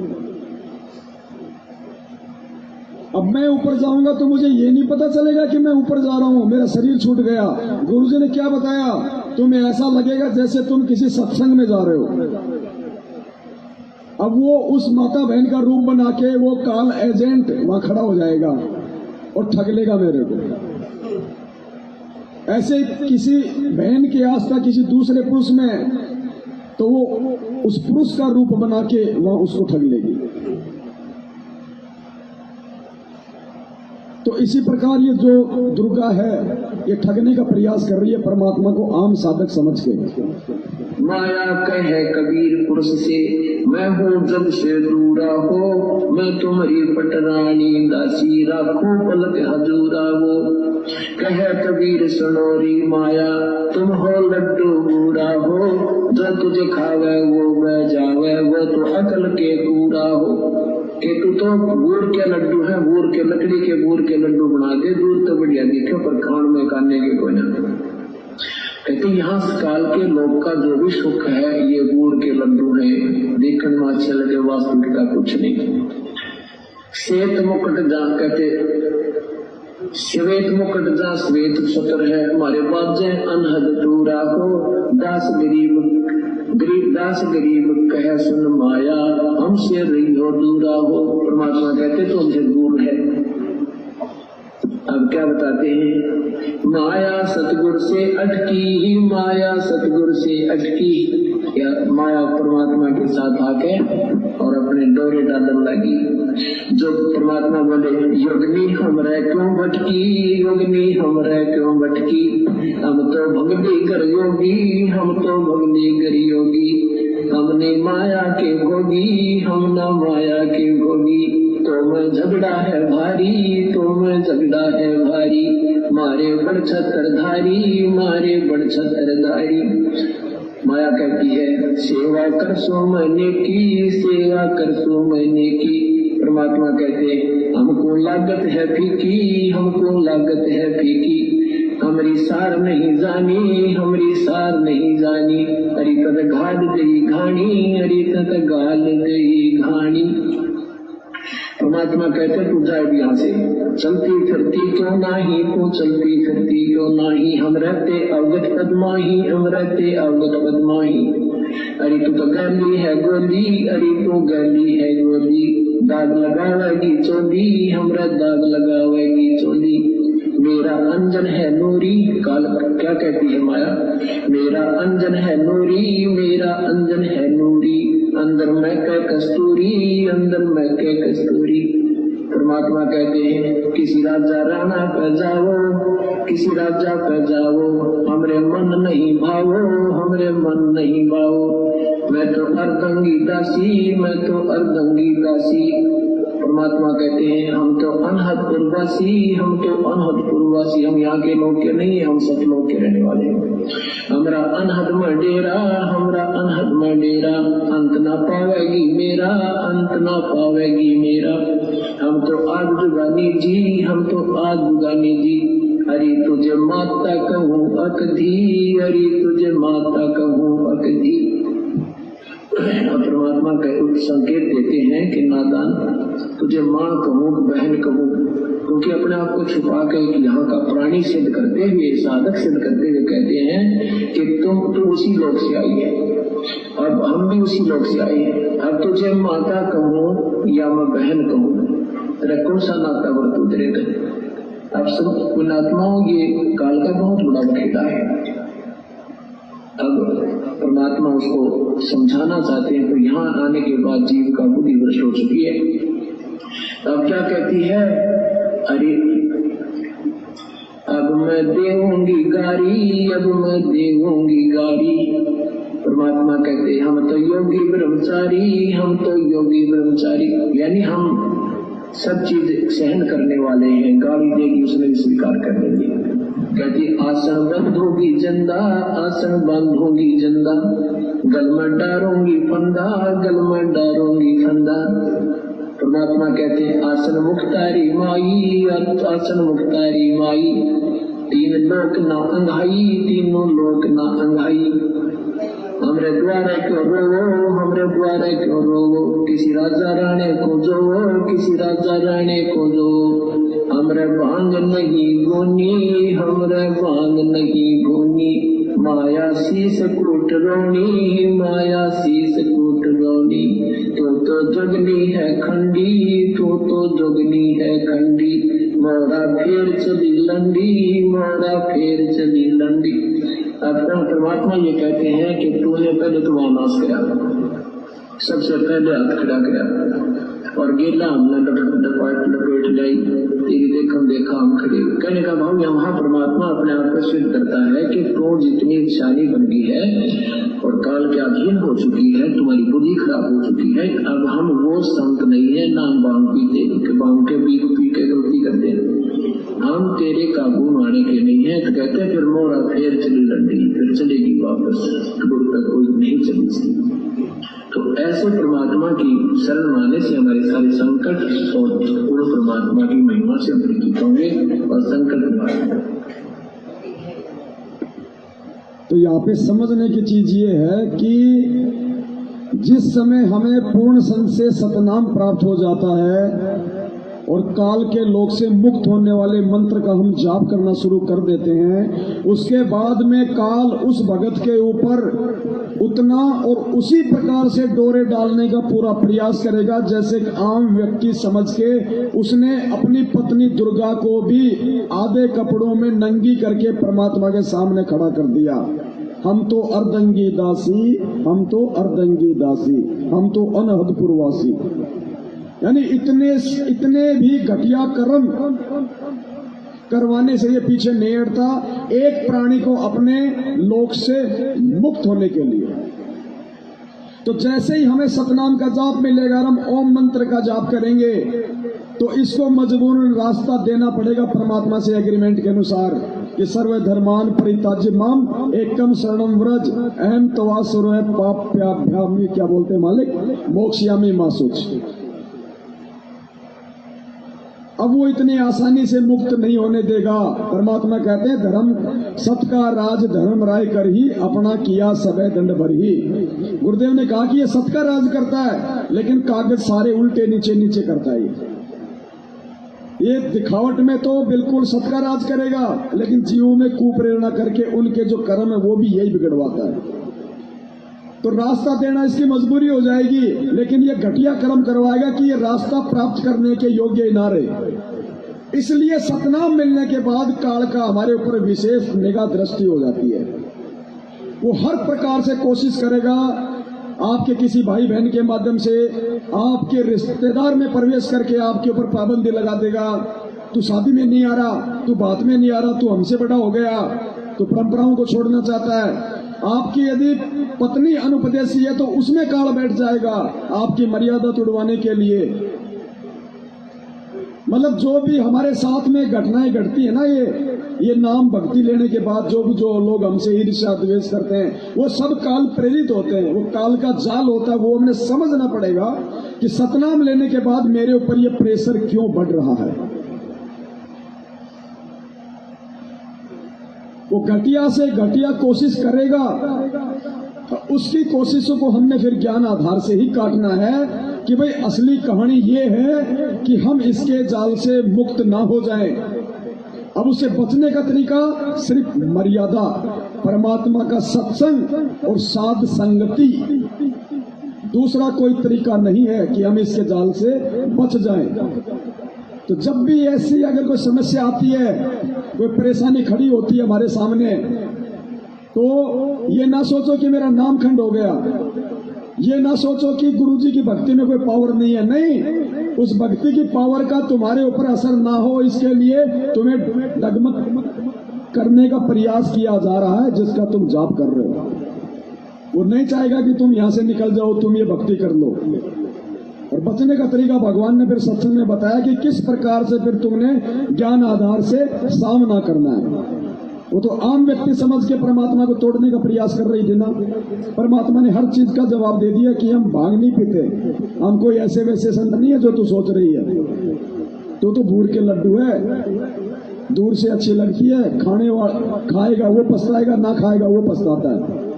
अब मैं ऊपर जाऊंगा तो मुझे ये नहीं पता चलेगा कि मैं ऊपर जा रहा हूं, मेरा शरीर छूट गया। गुरुजी ने क्या बताया, तुम्हें ऐसा लगेगा जैसे तुम किसी सत्संग में जा रहे हो। अब वो उस माता बहन का रूप बना के वो काल एजेंट वहां खड़ा हो जाएगा और ठग लेगा मेरे को। ऐसे किसी बहन की आस्था किसी दूसरे पुरुष में, तो वो उस पुरुष का रूप बना के वहां उसको ठग लेगी। तो इसी प्रकार ये जो दुर्गा है ये ठगने का प्रयास कर रही है परमात्मा को आम साधक समझ के। माया कहे कबीर पुरुष से, मैं हूँ जब से दूरा हो, मैं तुम्हारी पटरानी दासी राखो पलक हजूरा वो। कहे कबीर सुनोरी माया, तुम हो लड्डू बूढ़ा हो, जो तुझे खावे वो बह जावे, वो तो अकल के कूड़ा हो। कि तू तो गुड़ के लड्डू है, गुड़ के लकड़ी के गुड़ के लड्डू बना दे, दूर तो बढ़िया दिखे पर खान में खाने के कोई ना। कहते यहाँ काल के लोग का जो भी सुख है ये गुड़ के लड्डू है, देखने में अच्छे लगे, वास्तविकता कुछ नहीं। श्वेत मुकुट जा कहते श्वेत मुकुट जा श्वेत सतर है, हमारे बाजे अनहद दूरा हो, दास गरीब कहे सुन माया, हमसे रही हो दूरा हो। परमात्मा कहते तो हमसे दूर है। अब क्या बताते हैं, माया सतगुरु से अटकी, माया सतगुरु से अटकी। या माया परमात्मा के साथ आके और अपने डोरे डालने लगी। जो परमात्मा बोले योगनी हमरे क्यों भटकी, योगनी हमरे क्यों भटकी, हम तो भगनी कर योगी, हम तो भगनी कर योगी, हमने माया के भोगी, हम न माया के भोगी। तो मैं झगड़ा है भारी, तो मैं झगड़ा है भारी, मारे बड़ छत्रधारी, मारे बड़ छत्रधारी। माया कहती है सेवा कर सो मैंने की, सेवा कर सो मैंने की। परमात्मा कहते हमको लागत है फीकी, हमको लागत है फीकी, हमारी सार नहीं जानी, हमारी सार नहीं जानी। अरे तद घाल गई घानी, अरे तद गाल गई घानी। परमात्मा कहते तू जाए यहाँ से, चलती फिरती क्यों नाही, तू चलती फिरती क्यों नाही, हम रहते अवगत पद्माही, हम रहते अवगत पद्माही। अरे तू तो गली है गोली, अरे तू गली है गोली, दाग लगावेगी चोली, हमरा दाग लगावेगी चोली। मेरा अंजन है नूरी, काल क्या कहती है माया, मेरा अंजन है नूरी, मेरा अंजन है नूरी, अंदर मैं कह कस्तूरी, अंदर मैं कह कस्तूरी। परमात्मा कहते हैं किसी राजा राणा पे जाओ, किसी राजा पे जाओ, हमरे मन नहीं भावो, हमरे मन नहीं भावो। मैं तो अर्धंगी दासी, मैं तो अर्धंगी दासी। परमात्मा कहते हैं हम तो अनहदपुरवासी, हम तो अनहदपुरवासी, हम यहाँ के लोग के नहीं, हम सब लोग के रहने वाले हैं। हमरा अनहद में डेरा, हमरा अनहद में डेरा, अंत ना पावेगी मेरा, अंत ना पावेगी मेरा। हम तो आग जुगानी जी, हम तो आग जुगानी जी। अरे तुझे माता कहूँ अकधी, अरे तुझे माता कहूँ अकधी। परमात्मा का संकेत देते हैं कि नादान तुझे माँ कहूँ बहन कहूँ, क्योंकि अपने आप को छुपा कर यहाँ का प्राणी सिद्ध करते हुए, साधक सिद्ध करते हुए कहते हैं कि तुम उसी लोक से आई है, अब हम भी उसी लोक से आए हैं। अब तुझे माता कहूँ या मैं बहन कहूँ, तेरा कौन सा नाता वर्तू तेरे का। अब सब पुण्यात्माओं ये काल का बहुत बड़ा बखेड़ा है। अब परमात्मा उसको समझाना चाहते हैं, तो यहाँ आने के बाद जीव का बुद्धि भ्रष्ट हो चुकी है। अब क्या कहती है, अरे अब मैं देऊंगी गारी, अब मैं देऊंगी गारी। परमात्मा कहते हम तो योगी ब्रह्मचारी, हम तो योगी ब्रह्मचारी, यानी हम सब चीज सहन करने वाले हैं। गाली देगी उसने भी स्वीकार कर लेंगे। कहती आसन बंद होगी जंदा, आसन बंद होगी जंदा, गल में डारूंगी फंदा, गल में डारूंगी फंदा। परमात्मा कहते हैं आसन मुख्तारी माई, आसन मुख्तारी माई, तीन लोक ना अंगाई, तीनों लोक ना अंगाई। हमरे द्वारे क्यों रोवो, हमरे द्वारे क्यों रोवो, किसी राजा राणे को जोवो, किसी राजा राणे को जोवो। हमरे भांग नहीं गोनी, हमरे भांग नहीं गोनी, माया शीस कूट रोनी, माया शीस कूट रोनी। तो जगनी है खंडी, तो जगनी है खंडी, मोरा फेर चली लंडी, मोरा फेर चली लंडी। अब परमात्मा ये कहते हैं कि तूने पहले तो वहां नाश किया, सबसे पहले हाथ खड़ा किया और गेला हमने लपेट लाई, तेरी देखम देखा हम खड़े। कहने का भाव यहाँ परमात्मा अपने आप को सिद्ध करता है कि तू जितनी शानी बन गई है और काल के अधीन हो चुकी है, तुम्हारी बुद्धि खराब हो चुकी है। अब हम वो संत नहीं है ना बाम पीते, बाम के पी के गलती करते हैं, हम तेरे काबू में आने के नहीं है। तो कहते हैं फिर मोरा फेर चली लंडी, फिर चलेगी वापस, गुरु तक कोई नहीं चली सकती। तो ऐसे परमात्मा की शरण माने से हमारे सारे संकट और गुरु परमात्मा की महिमा से अपरिचित होंगे और संकट निवारण। तो यहाँ पे समझने की चीज ये है कि जिस समय हमें पूर्ण संग से सतनाम प्राप्त हो जाता है और काल के लोक से मुक्त होने वाले मंत्र का हम जाप करना शुरू कर देते हैं, उसके बाद में काल उस भगत के ऊपर उतना और उसी प्रकार से डोरे डालने का पूरा प्रयास करेगा जैसे एक आम व्यक्ति समझ के उसने अपनी पत्नी दुर्गा को भी आधे कपड़ों में नंगी करके परमात्मा के सामने खड़ा कर दिया। हम तो अर्धंगी दासी, हम तो अर्धंगी दासी, हम तो अनहद पुरवासी। यानी इतने भी घटिया कर्म करवाने से ये पीछे नहीं हटता, एक प्राणी को अपने लोक से मुक्त होने के लिए। तो जैसे ही हमें सतनाम का जाप मिलेगा, हम ओम मंत्र का जाप करेंगे, तो इसको मजबूरन रास्ता देना पड़ेगा परमात्मा से एग्रीमेंट के अनुसार कि सर्व धर्मान परित्याज्य माम एकम शरणम व्रज अहम तवासुर है पाप्याभ्यामी, क्या बोलते हैं मालिक, मोक्षयामी मासुच। अब वो इतनी आसानी से मुक्त नहीं होने देगा। परमात्मा कहते हैं धर्म सत का राज धर्म राय कर ही अपना किया सबे दंड भर ही। गुरुदेव ने कहा कि ये सत का राज करता है, लेकिन कागज सारे उल्टे नीचे नीचे करता है। ये दिखावट में तो बिल्कुल सत का राज करेगा, लेकिन जीवों में कुप्रेरणा करके उनके जो कर्म है वो भी यही बिगड़वाता है। तो रास्ता देना इसकी मजबूरी हो जाएगी, लेकिन ये घटिया कर्म करवाएगा कि ये रास्ता प्राप्त करने के योग्य ही ना रहे। इसलिए सतनाम मिलने के बाद काल का हमारे ऊपर विशेष निगाह दृष्टि हो जाती है। वो हर प्रकार से कोशिश करेगा आपके किसी भाई बहन के माध्यम से, आपके रिश्तेदार में प्रवेश करके आपके ऊपर पाबंदी लगा देगा। तू शादी में नहीं आ रहा, तू बात में नहीं आ रहा, तू हमसे बड़ा हो गया, तू परंपराओं को छोड़ना चाहता है। आपकी यदि पत्नी अनुपदेशी है तो उसमें काल बैठ जाएगा आपकी मर्यादा तोड़वाने के लिए। मतलब जो भी हमारे साथ में घटनाएं घटती है ना, ये नाम भक्ति लेने के बाद जो लोग हमसे ईर्ष्या द्वेष करते हैं, वो सब काल प्रेरित होते हैं, वो काल का जाल होता है। वो हमें समझना पड़ेगा कि सतनाम लेने के बाद मेरे ऊपर ये प्रेशर क्यों बढ़ रहा है। वो घटिया से घटिया कोशिश करेगा, उसकी कोशिशों को हमने फिर ज्ञान आधार से ही काटना है कि भाई असली कहानी ये है कि हम इसके जाल से मुक्त ना हो जाएं। अब उससे बचने का तरीका सिर्फ मर्यादा, परमात्मा का सत्संग और साध संगति, दूसरा कोई तरीका नहीं है कि हम इसके जाल से बच जाएं। तो जब भी ऐसी अगर कोई समस्या आती है, कोई परेशानी खड़ी होती है हमारे सामने, तो ये ना सोचो कि मेरा नाम खंड हो गया, ये ना सोचो कि गुरुजी की भक्ति में कोई पावर नहीं है। नहीं, उस भक्ति की पावर का तुम्हारे ऊपर असर ना हो, इसके लिए तुम्हें डगमग करने का प्रयास किया जा रहा है, जिसका तुम जाप कर रहे हो। वो नहीं चाहेगा कि तुम यहां से निकल जाओ, तुम ये भक्ति कर लो। और बचने का तरीका भगवान ने फिर सत्संग में बताया कि किस प्रकार से फिर तुमने ज्ञान आधार से सामना करना है। वो तो आम व्यक्ति समझ के परमात्मा को तोड़ने का प्रयास कर रही थी ना। परमात्मा ने हर चीज का जवाब दे दिया कि हम भांग नहीं पीते, हम कोई ऐसे वैसे संत नहीं है जो तू सोच रही है। तो भूर के लड्डू है, दूर से अच्छी लगती है, खाएगा वो पछताएगा, ना खाएगा वो पछताता है।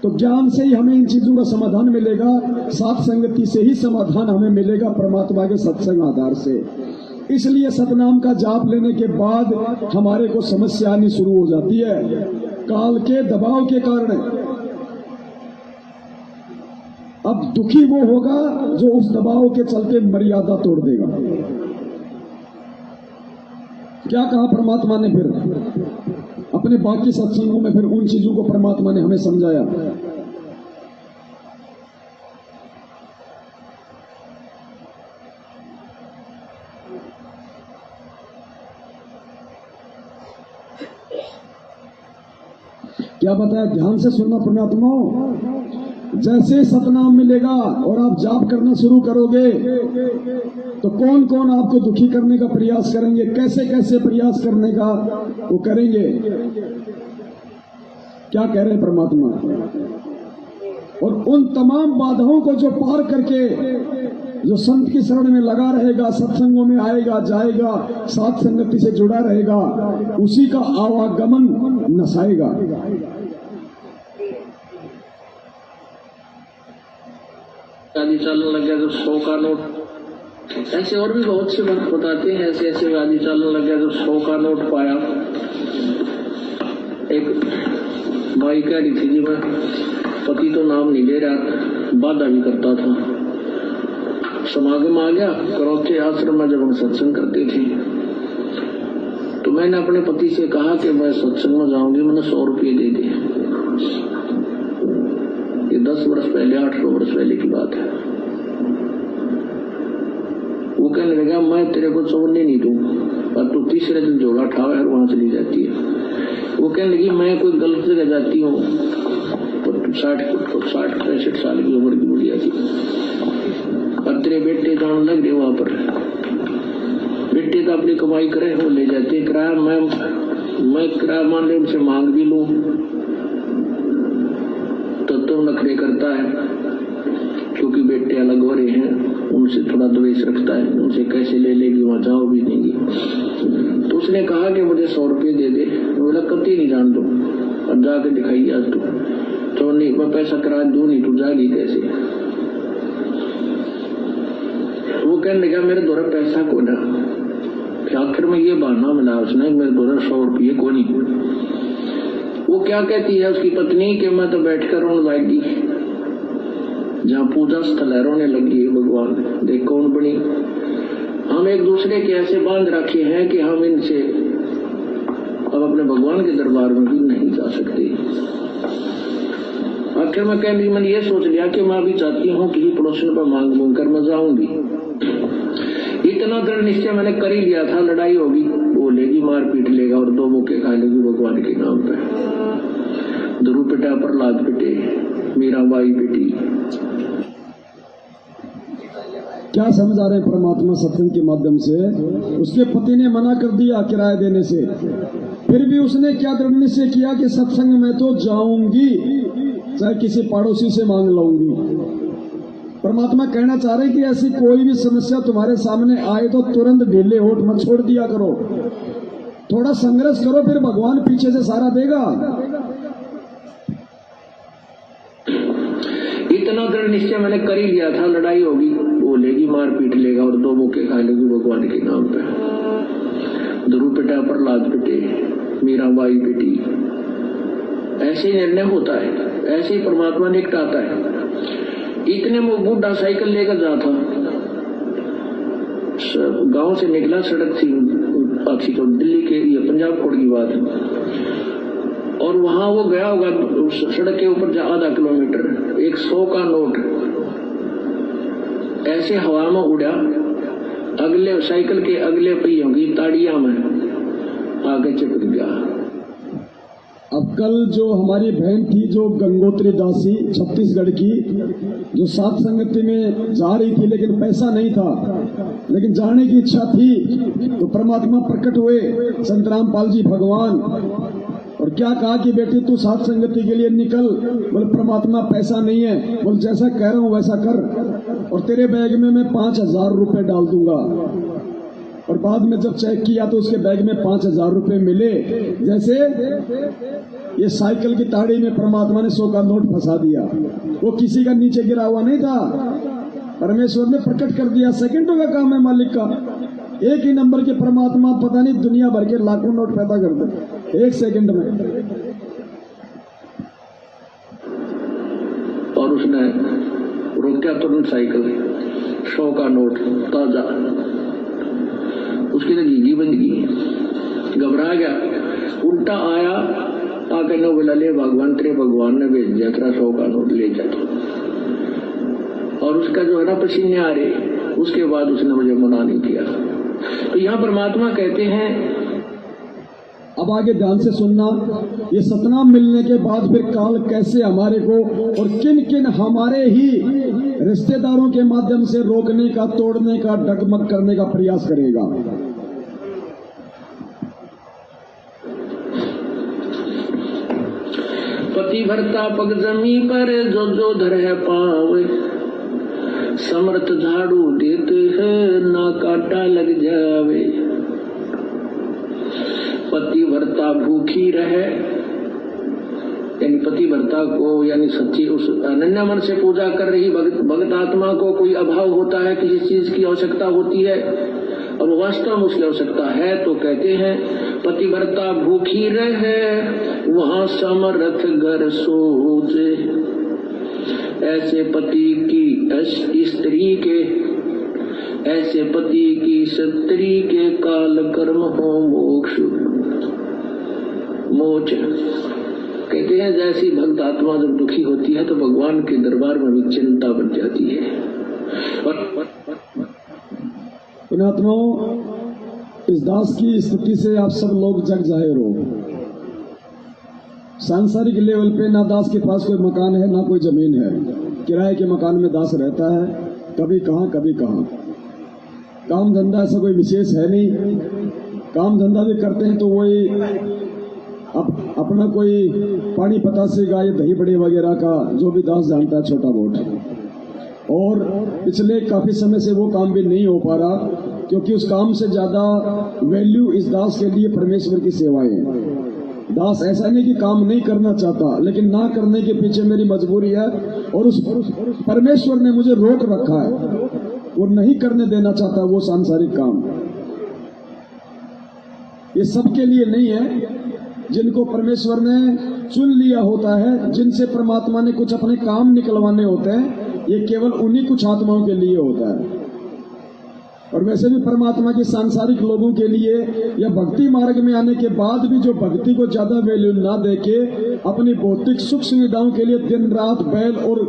तो ज्ञान से ही हमें इन चीजों का समाधान मिलेगा, साथ संगति से ही समाधान हमें मिलेगा परमात्मा के सत्संग आधार से। इसलिए सतनाम का जाप लेने के बाद हमारे को समस्या आनी शुरू हो जाती है काल के दबाव के कारण। अब दुखी वो होगा जो उस दबाव के चलते मर्यादा तोड़ देगा। क्या कहा परमात्मा ने फिर अपने बाकी सत्संगों में, फिर उन चीजों को परमात्मा ने हमें समझाया। क्या बताया? ध्यान से सुनना पुण्यात्माओं। जैसे सतनाम मिलेगा और आप जाप करना शुरू करोगे तो कौन कौन आपको दुखी करने का प्रयास करेंगे, कैसे कैसे प्रयास करने का वो करेंगे। क्या कह रहे हैं परमात्मा? और उन तमाम बाधाओं को जो पार करके जो संत की शरण में लगा रहेगा, सत्संगों में आएगा जाएगा, साथ संगति से जुड़ा रहेगा, उसी का आवागमन नसाएगा। आदि चलने लग गया तो 100 का नोट, ऐसे और भी बहुत से बात बताते हैं। ऐसे ऐसे आदि चलने लग गया तो 100 का नोट पाया। एक भाई कह रही थी जी मैं पति तो नाम नहीं ले रहा, बाधा भी करता था। समागम आ गया, करौथे आश्रम में जब हम सत्संग करते थे तो मैंने अपने पति से कहा कि मैं सत्संग में जाऊंगी, मैंने 100 रुपये दे दिए। ये 10 वर्ष पहले, 8 वर्ष पहले की बात है। वो कहने लगा मैं तेरे को छोड़ने नहीं दूंगा और तू तीसरे दिन झोला उठावे और वहां चली जाती है। वो कहने लगी मैं कोई गलत जगह जाती हूँ तो 60-65 साल की उम्र की बुढ़िया थी और तेरे बेटे जान लग रहे वहां पर। बेटे तो अपनी कमाई करे, वो ले जाते किराया। मैं किराया मान ले उनसे मांग भी लूं तो नखरे करता है, क्योंकि बेटे अलग हो रहे हैं, उनसे थोड़ा द्वेष रखता है, उनसे कैसे ले लेगी, वहां जाओ भी देंगी। तो उसने कहा कि मुझे 100 रुपये दे दे। बोला कति नहीं जान दो और जाके दिखाइए आज तो नहीं, मैं पैसा करा दूं नहीं, तू जागी कैसे। वो कहने लगा मेरे द्वारा पैसा को ना। आखिर में ये बहाना मिला उसने, मेरे द्वारा 100 रुपये को नहीं। वो क्या कहती है उसकी पत्नी कि मैं तो बैठकर रोने लागी, जहाँ पूजा स्थल है रोने लगी है भगवान, देख कौन बनी। हम एक दूसरे के ऐसे बांध रखे हैं कि हम इनसे अब अपने भगवान के दरबार में भी नहीं जा सकते। आखिर में कहने मैंने ये सोच लिया कि मैं भी चाहती हूँ किसी पड़ोसन पर मांग कर मैं जाऊंगी। इतना दृढ़ निश्चय मैंने कर ही लिया था, लड़ाई होगी, वो लेगी मार पीट लेगा और 2 मुक्के खा लेगी भगवान के नाम पे। ध्रुव पिटा, प्रहलाद पिटे, मीराबाई पिटी। क्या समझा रहे हैं परमात्मा सत्संग के माध्यम से? उसके पति ने मना कर दिया किराया देने से, फिर भी उसने क्या दृढ़ निश्चय किया कि सत्संग में तो जाऊंगी, चाहे किसी पड़ोसी से मांग लाऊंगी। परमात्मा कहना चाह रहे हैं कि ऐसी कोई भी समस्या तुम्हारे सामने आए तो तुरंत ढीले होठ मत छोड़ दिया करो, थोड़ा संघर्ष करो, फिर भगवान पीछे से सारा देगा। इतना दृढ़ निश्चय मैंने कर ही लिया था, लड़ाई होगी, वो लेगी मार पीट लेगा और 2 मुक्के खा लेगी भगवान के नाम पे। ध्रुव पिटा, प्रहलाद पिटे, मीराबाई पिटी। ऐसे निर्णय होता है, ऐसे ही परमात्मा निकटाता है। इतने में बूढ़ा साइकिल लेकर जाता, गांव से निकला, सड़क थी अच्छी तो दिल्ली के, ये पंजाब कोड की बात है, और वहां वो गया होगा सड़क के ऊपर आधा किलोमीटर, एक 100 का नोट ऐसे हवा में उड़ा, अगले साइकिल के अगले पहियों की ताड़ियां में आगे चिपक गया। अब कल जो हमारी बहन थी जो गंगोत्री दासी छत्तीसगढ़ की, जो साथ संगति में जा रही थी लेकिन पैसा नहीं था, लेकिन जाने की इच्छा थी, तो परमात्मा प्रकट हुए संत रामपाल जी भगवान, और क्या कहा कि बेटी तू साथ संगति के लिए निकल। बोले परमात्मा पैसा नहीं है। बोले जैसा कह रहा हूं वैसा कर, और तेरे बैग में मैं 5000 रुपए डाल दूंगा। और बाद में जब चेक किया तो उसके बैग में 5,000 रुपए मिले। जैसे ये साइकिल की ताड़ी में परमात्मा ने 100 का नोट फंसा दिया। वो किसी का नीचे गिरा हुआ नहीं था, परमेश्वर ने प्रकट कर दिया। सेकंडों का काम है मालिक का। एक ही नंबर के परमात्मा पता नहीं दुनिया भर के लाखों नोट पैदा कर दे 1 सेकंड में। और उसने रोका तुरंत साइकिल, 100 का नोट ताजा, उसकी तो घीघी बन गई, घबरा गया, उल्टा आया, आके ने बोला ले भगवान तेरे भगवान ने भेज दिया तेरा 100 का नोट ले जाते। और उसका जो है ना पसीने आ रहे, उसके बाद उसने मुझे मना नहीं किया। तो यहाँ परमात्मा कहते हैं, अब आगे ध्यान से सुनना, ये सतनाम मिलने के बाद फिर काल कैसे हमारे को और किन किन हमारे ही रिश्तेदारों के माध्यम से रोकने का, तोड़ने का, डगमग करने का प्रयास करेगा। पति भरता पग जमी पर जो जो धर है पावे, समर्थ झाड़ू देते हैं ना काटा लग जावे। पति भरता भूखी रहे, यानी पति भरता को यानी सच्ची उस अनन्य मन से पूजा कर रही भगत आत्मा को कोई अभाव होता है, किसी चीज की आवश्यकता होती है, अब वास्तव में उसकी आवश्यकता है, तो कहते हैं पतिव्रता भूखी रहे वहां समर्थ घर सोचे। ऐसे पति की स्त्री के, ऐसे पति की स्त्री के काल कर्म हो मोक्ष मोच। कहते हैं जैसी भक्त आत्मा जब दुखी होती है तो भगवान के दरबार में भी चिंता बन जाती है। पुण्यात्माओं, इस दास की स्थिति से आप सब लोग जग जाहिर हो। सांसारिक लेवल पे ना दास के पास कोई मकान है ना कोई जमीन है, किराए के मकान में दास रहता है, कभी कहाँ कभी कहाँ। काम धंधा ऐसा कोई विशेष है नहीं, काम धंधा भी करते हैं तो वही अपना कोई पानी पतासे का या दही बड़े वगैरह का जो भी दास जानता है छोटा बहुत। और पिछले काफी समय से वो काम भी नहीं हो पा रहा, क्योंकि उस काम से ज्यादा वैल्यू इस दास के लिए परमेश्वर की सेवाएं है। दास ऐसा नहीं कि काम नहीं करना चाहता, लेकिन ना करने के पीछे मेरी मजबूरी है और उस परमेश्वर ने मुझे रोक रखा है, वो नहीं करने देना चाहता वो सांसारिक काम। ये सबके लिए नहीं है, जिनको परमेश्वर ने चुन लिया होता है, जिनसे परमात्मा ने कुछ अपने काम निकलवाने होते हैं, ये केवल उन्हीं कुछ आत्माओं के लिए होता है। और वैसे भी परमात्मा के सांसारिक लोगों के लिए या भक्ति मार्ग में आने के बाद भी जो भक्ति को ज्यादा वैल्यू ना देके अपनी भौतिक सुख सुविधाओं के लिए दिन रात बैल और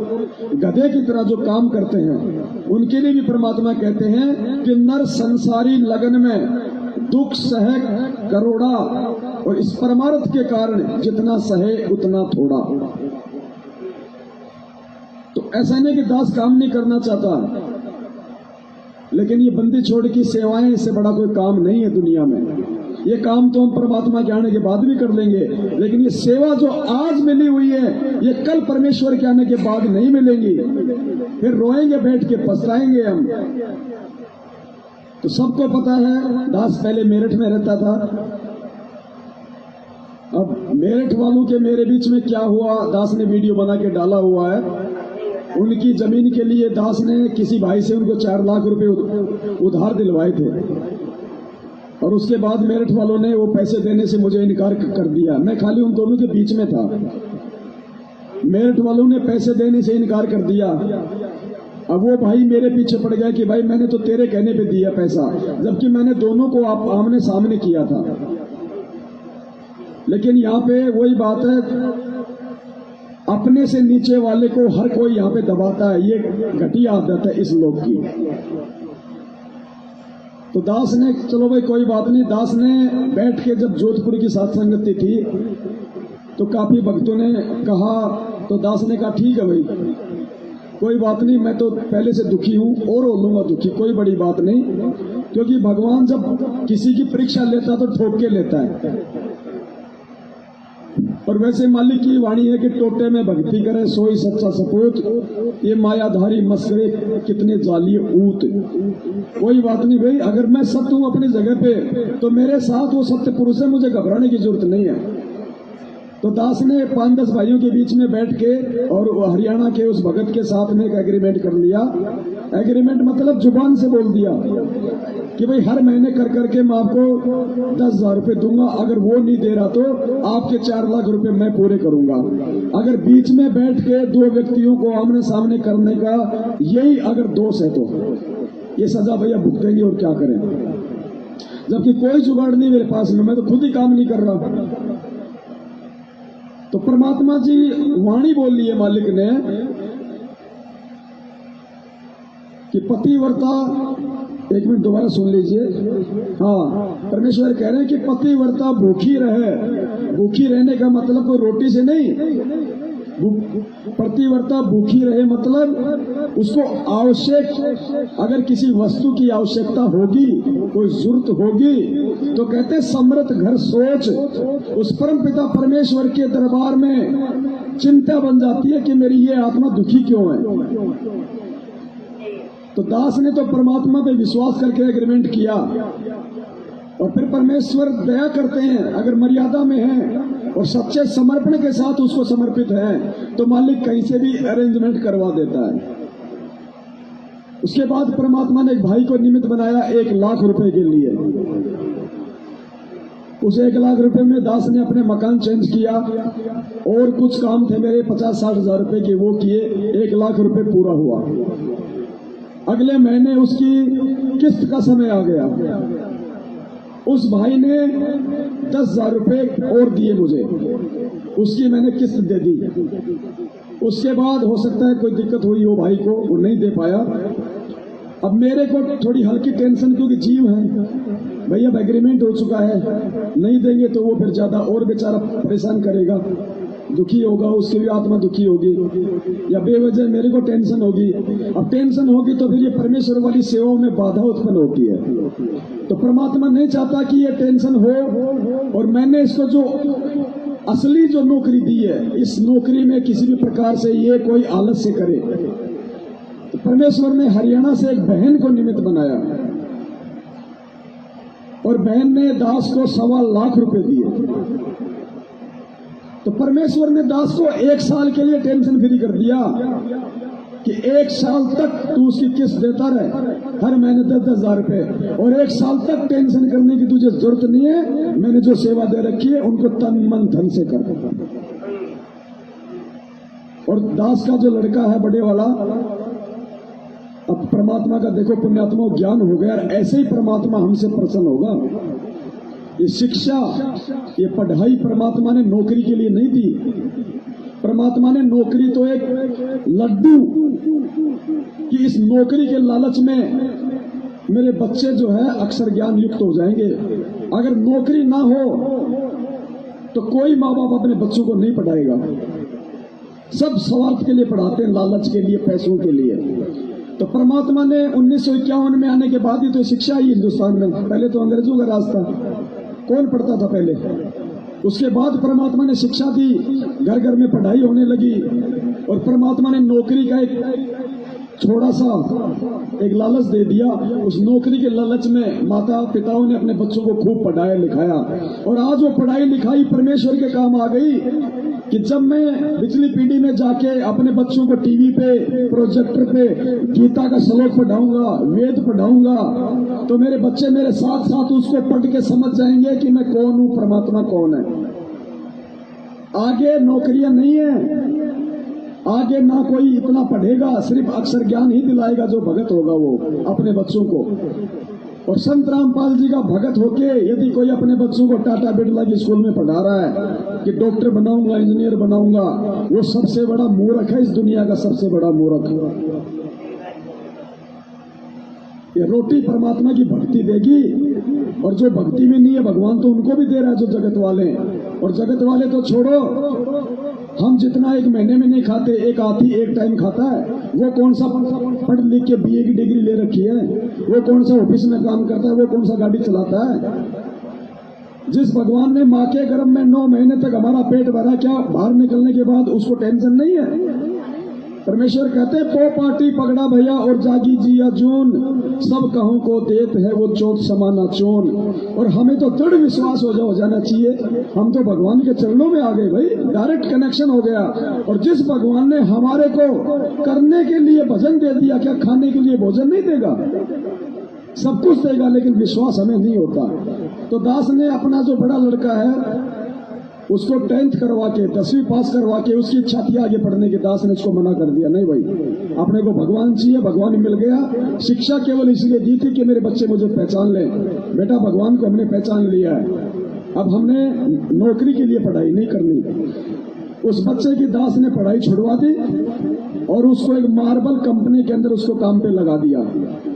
गधे की तरह जो काम करते हैं, उनके लिए भी परमात्मा कहते हैं कि नर संसारी लगन में दुख सहे करोड़ा, और इस परमार्थ के कारण जितना सहे उतना थोड़ा। तो ऐसा नहीं कि दास काम नहीं करना चाहता, लेकिन ये बंदी छोड़ की सेवाएं, इससे बड़ा कोई काम नहीं है दुनिया में। ये काम तो हम परमात्मा के आने के बाद भी कर लेंगे, लेकिन ये सेवा जो आज मिली हुई है, ये कल परमेश्वर के आने के बाद नहीं मिलेंगी। फिर रोएंगे बैठ के, पछताएंगे हम। तो सबको पता है दास पहले मेरठ में रहता था। अब मेरठ वालों के मेरे बीच में क्या हुआ, दास ने वीडियो बना के डाला हुआ है। उनकी जमीन के लिए दास ने किसी भाई से उनको 4 लाख रुपए उधार दिलवाए थे, और उसके बाद मेरठ वालों ने वो पैसे देने से मुझे इनकार कर दिया। मैं खाली उन दोनों के बीच में था। मेरठ वालों ने पैसे देने से इनकार कर दिया। अब वो भाई मेरे पीछे पड़ गया कि भाई मैंने तो तेरे कहने पे दिया पैसा, जबकि मैंने दोनों को आमने सामने किया था। लेकिन यहाँ पे वही बात है, अपने से नीचे वाले को हर कोई यहाँ पे दबाता है। ये घटिया आदत है इस लोग की। तो दास ने, चलो भाई कोई बात नहीं, दास ने बैठ के जब जोधपुर की सत्संगति थी तो काफी भक्तों ने कहा, तो दास ने कहा ठीक है भाई कोई बात नहीं, मैं तो पहले से दुखी हूं और हो लूंगा दुखी, कोई बड़ी बात नहीं। क्योंकि भगवान जब किसी की परीक्षा लेता तो ठोक के लेता है। और वैसे मालिक की वाणी है कि टोटे में भक्ति करे सोई सच्चा सपूत, ये मायाधारी मस्करे कितने जाली ऊत। कोई बात नहीं भाई, अगर मैं सत्य हूं अपनी जगह पे तो मेरे साथ वो सत्य पुरुष है, मुझे घबराने की जरूरत नहीं है। तो दास ने 5-10 भाइयों के बीच में बैठ के और हरियाणा के उस भगत के साथ में एक एग्रीमेंट कर लिया। एग्रीमेंट मतलब जुबान से बोल दिया कि भाई हर महीने कर करके मैं आपको 10,000 रुपए दूंगा, अगर वो नहीं दे रहा तो आपके 4 लाख रुपए मैं पूरे करूंगा। अगर बीच में बैठ के 2 व्यक्तियों को आमने सामने करने का यही अगर दोष है तो ये सजा भैया भुगतेंगे और क्या करें, जबकि कोई जुगाड़ नहीं मेरे पास में, मैं तो खुद ही काम नहीं कर रहा। तो परमात्मा जी वाणी बोल ली है मालिक ने कि पतिव्रता, एक मिनट दोबारा सुन लीजिए। हाँ, परमेश्वर कह रहे हैं कि पतिव्रता भूखी रहे। भूखी रहने का मतलब कोई रोटी से नहीं, पतिव्रता भूखी रहे मतलब उसको आवश्यक, अगर किसी वस्तु की आवश्यकता होगी, कोई जरूरत होगी, तो कहते हैं समृत घर सोच, उस परम पिता परमेश्वर के दरबार में चिंता बन जाती है कि मेरी ये आत्मा दुखी क्यों है। तो दास ने तो परमात्मा पे विश्वास करके एग्रीमेंट किया और फिर परमेश्वर दया करते हैं, अगर मर्यादा में है और सच्चे समर्पण के साथ उसको समर्पित है तो मालिक कहीं से भी अरेंजमेंट करवा देता है। उसके बाद परमात्मा ने एक भाई को निमित्त बनाया 1 लाख रुपए के लिए। उस 1 लाख रुपए में दास ने अपने मकान चेंज किया और कुछ काम थे मेरे 50-60 हजार रुपए के, वो किए। 1 लाख रुपए पूरा हुआ। अगले महीने उसकी किस्त का समय आ गया। उस भाई ने 10,000 रुपए और दिए मुझे, उसकी मैंने किस्त दे दी। उसके बाद हो सकता है कोई दिक्कत हुई हो भाई को, वो नहीं दे पाया। अब मेरे को थोड़ी हल्की टेंशन, क्योंकि जीव है भैया, एग्रीमेंट हो चुका है, नहीं देंगे तो वो फिर ज्यादा और बेचारा परेशान करेगा, दुखी होगा, उसकी भी आत्मा दुखी होगी, या बेवजह मेरे को टेंशन होगी। अब टेंशन होगी तो फिर ये परमेश्वर वाली सेवाओं में बाधा उत्पन्न होती है। तो परमात्मा नहीं चाहता कि ये टेंशन हो, और मैंने इसको जो असली जो नौकरी दी है, इस नौकरी में किसी भी प्रकार से ये कोई आलस्य करे। तो परमेश्वर ने हरियाणा से एक बहन को निमित्त बनाया और बहन ने दास को 1.25 लाख रुपए दिए। तो परमेश्वर ने दास को 1 साल के लिए टेंशन फ्री कर दिया कि 1 साल तक तू उसकी किस्त देता रहे, हर महीने 10-10 हजार रुपए, और 1 साल तक टेंशन करने की तुझे जरूरत नहीं है। मैंने जो सेवा दे रखी है उनको तन मन धन से कर। और दास का जो लड़का है बड़े वाला, अब परमात्मा का देखो पुण्यात्मा ज्ञान हो गया, ऐसे ही परमात्मा हमसे प्रसन्न होगा। ये शिक्षा, ये पढ़ाई परमात्मा ने नौकरी के लिए नहीं दी। परमात्मा ने नौकरी तो एक लड्डू कि इस नौकरी के लालच में मेरे बच्चे जो है अक्षर ज्ञान युक्त हो जाएंगे। अगर नौकरी ना हो तो कोई माँ बाप अपने बच्चों को नहीं पढ़ाएगा। सब स्वार्थ के लिए पढ़ाते हैं, लालच के लिए, पैसों के लिए। तो परमात्मा ने 1951 में आने के बाद ही तो शिक्षा आई हिंदुस्तान में। पहले तो अंग्रेजों का राज था, कौन पढ़ता था पहले। उसके बाद परमात्मा ने शिक्षा दी, घर घर में पढ़ाई होने लगी, और परमात्मा ने नौकरी का एक छोटा सा एक लालच दे दिया। उस नौकरी के लालच में माता पिताओं ने अपने बच्चों को खूब पढ़ाया लिखाया, और आज वो पढ़ाई लिखाई परमेश्वर के काम आ गई कि जब मैं पिछली पीढ़ी में जाके अपने बच्चों को टीवी पे, प्रोजेक्टर पे गीता का श्लोक पढ़ाऊंगा, वेद पढ़ाऊंगा, तो मेरे बच्चे मेरे साथ साथ उसको पढ़ के समझ जाएंगे कि मैं कौन हूं, परमात्मा कौन है। आगे नौकरियां नहीं है, आगे ना कोई इतना पढ़ेगा, सिर्फ अक्षर ज्ञान ही दिलाएगा जो भगत होगा वो अपने बच्चों को। और संत रामपाल जी का भगत होके यदि कोई अपने बच्चों को टाटा बिरला की स्कूल में पढ़ा रहा है कि डॉक्टर बनाऊंगा, इंजीनियर बनाऊंगा, वो सबसे बड़ा मूर्ख है, इस दुनिया का सबसे बड़ा मूर्ख। ये रोटी परमात्मा की भक्ति देगी, और जो भक्ति में नहीं है भगवान तो उनको भी दे रहा है जो जगत वाले हैं। और जगत वाले तो छोड़ो, हम जितना एक महीने में नहीं खाते, एक हाथी एक टाइम खाता है। वो कौन सा पढ़ लिख के बीए की डिग्री ले रखी है, वो कौन सा ऑफिस में काम करता है, वो कौन सा गाड़ी चलाता है। जिस भगवान ने माँ के गर्भ में 9 महीने तक हमारा पेट भरा, क्या बाहर निकलने के बाद उसको टेंशन नहीं है? परमेश्वर कहते पो पार्टी पकड़ा भैया और जागी जिया जून, सब कहूं को देत है वो चोट समाना चोन। और हमें तो दृढ़ विश्वास हो जाना चाहिए, हम तो भगवान के चरणों में आ गए भाई, डायरेक्ट कनेक्शन हो गया। और जिस भगवान ने हमारे को करने के लिए भजन दे दिया, क्या खाने के लिए भोजन नहीं देगा? सब कुछ देगा, लेकिन विश्वास हमें नहीं होता। तो दास ने अपना जो बड़ा लड़का है उसको 10th करवा के 10वीं पास करवा के उसकी इच्छा थी आगे पढ़ने की, दास ने उसको मना कर दिया। नहीं भाई, अपने को भगवान चाहिए, भगवान मिल गया। शिक्षा केवल इसलिए दी थी कि मेरे बच्चे मुझे पहचान लें। बेटा, भगवान को हमने पहचान लिया है, अब हमने नौकरी के लिए पढ़ाई नहीं करनी। उस बच्चे की दास ने पढ़ाई छुड़वा दी और उसको एक मार्बल कंपनी के अंदर उसको काम पे लगा दिया।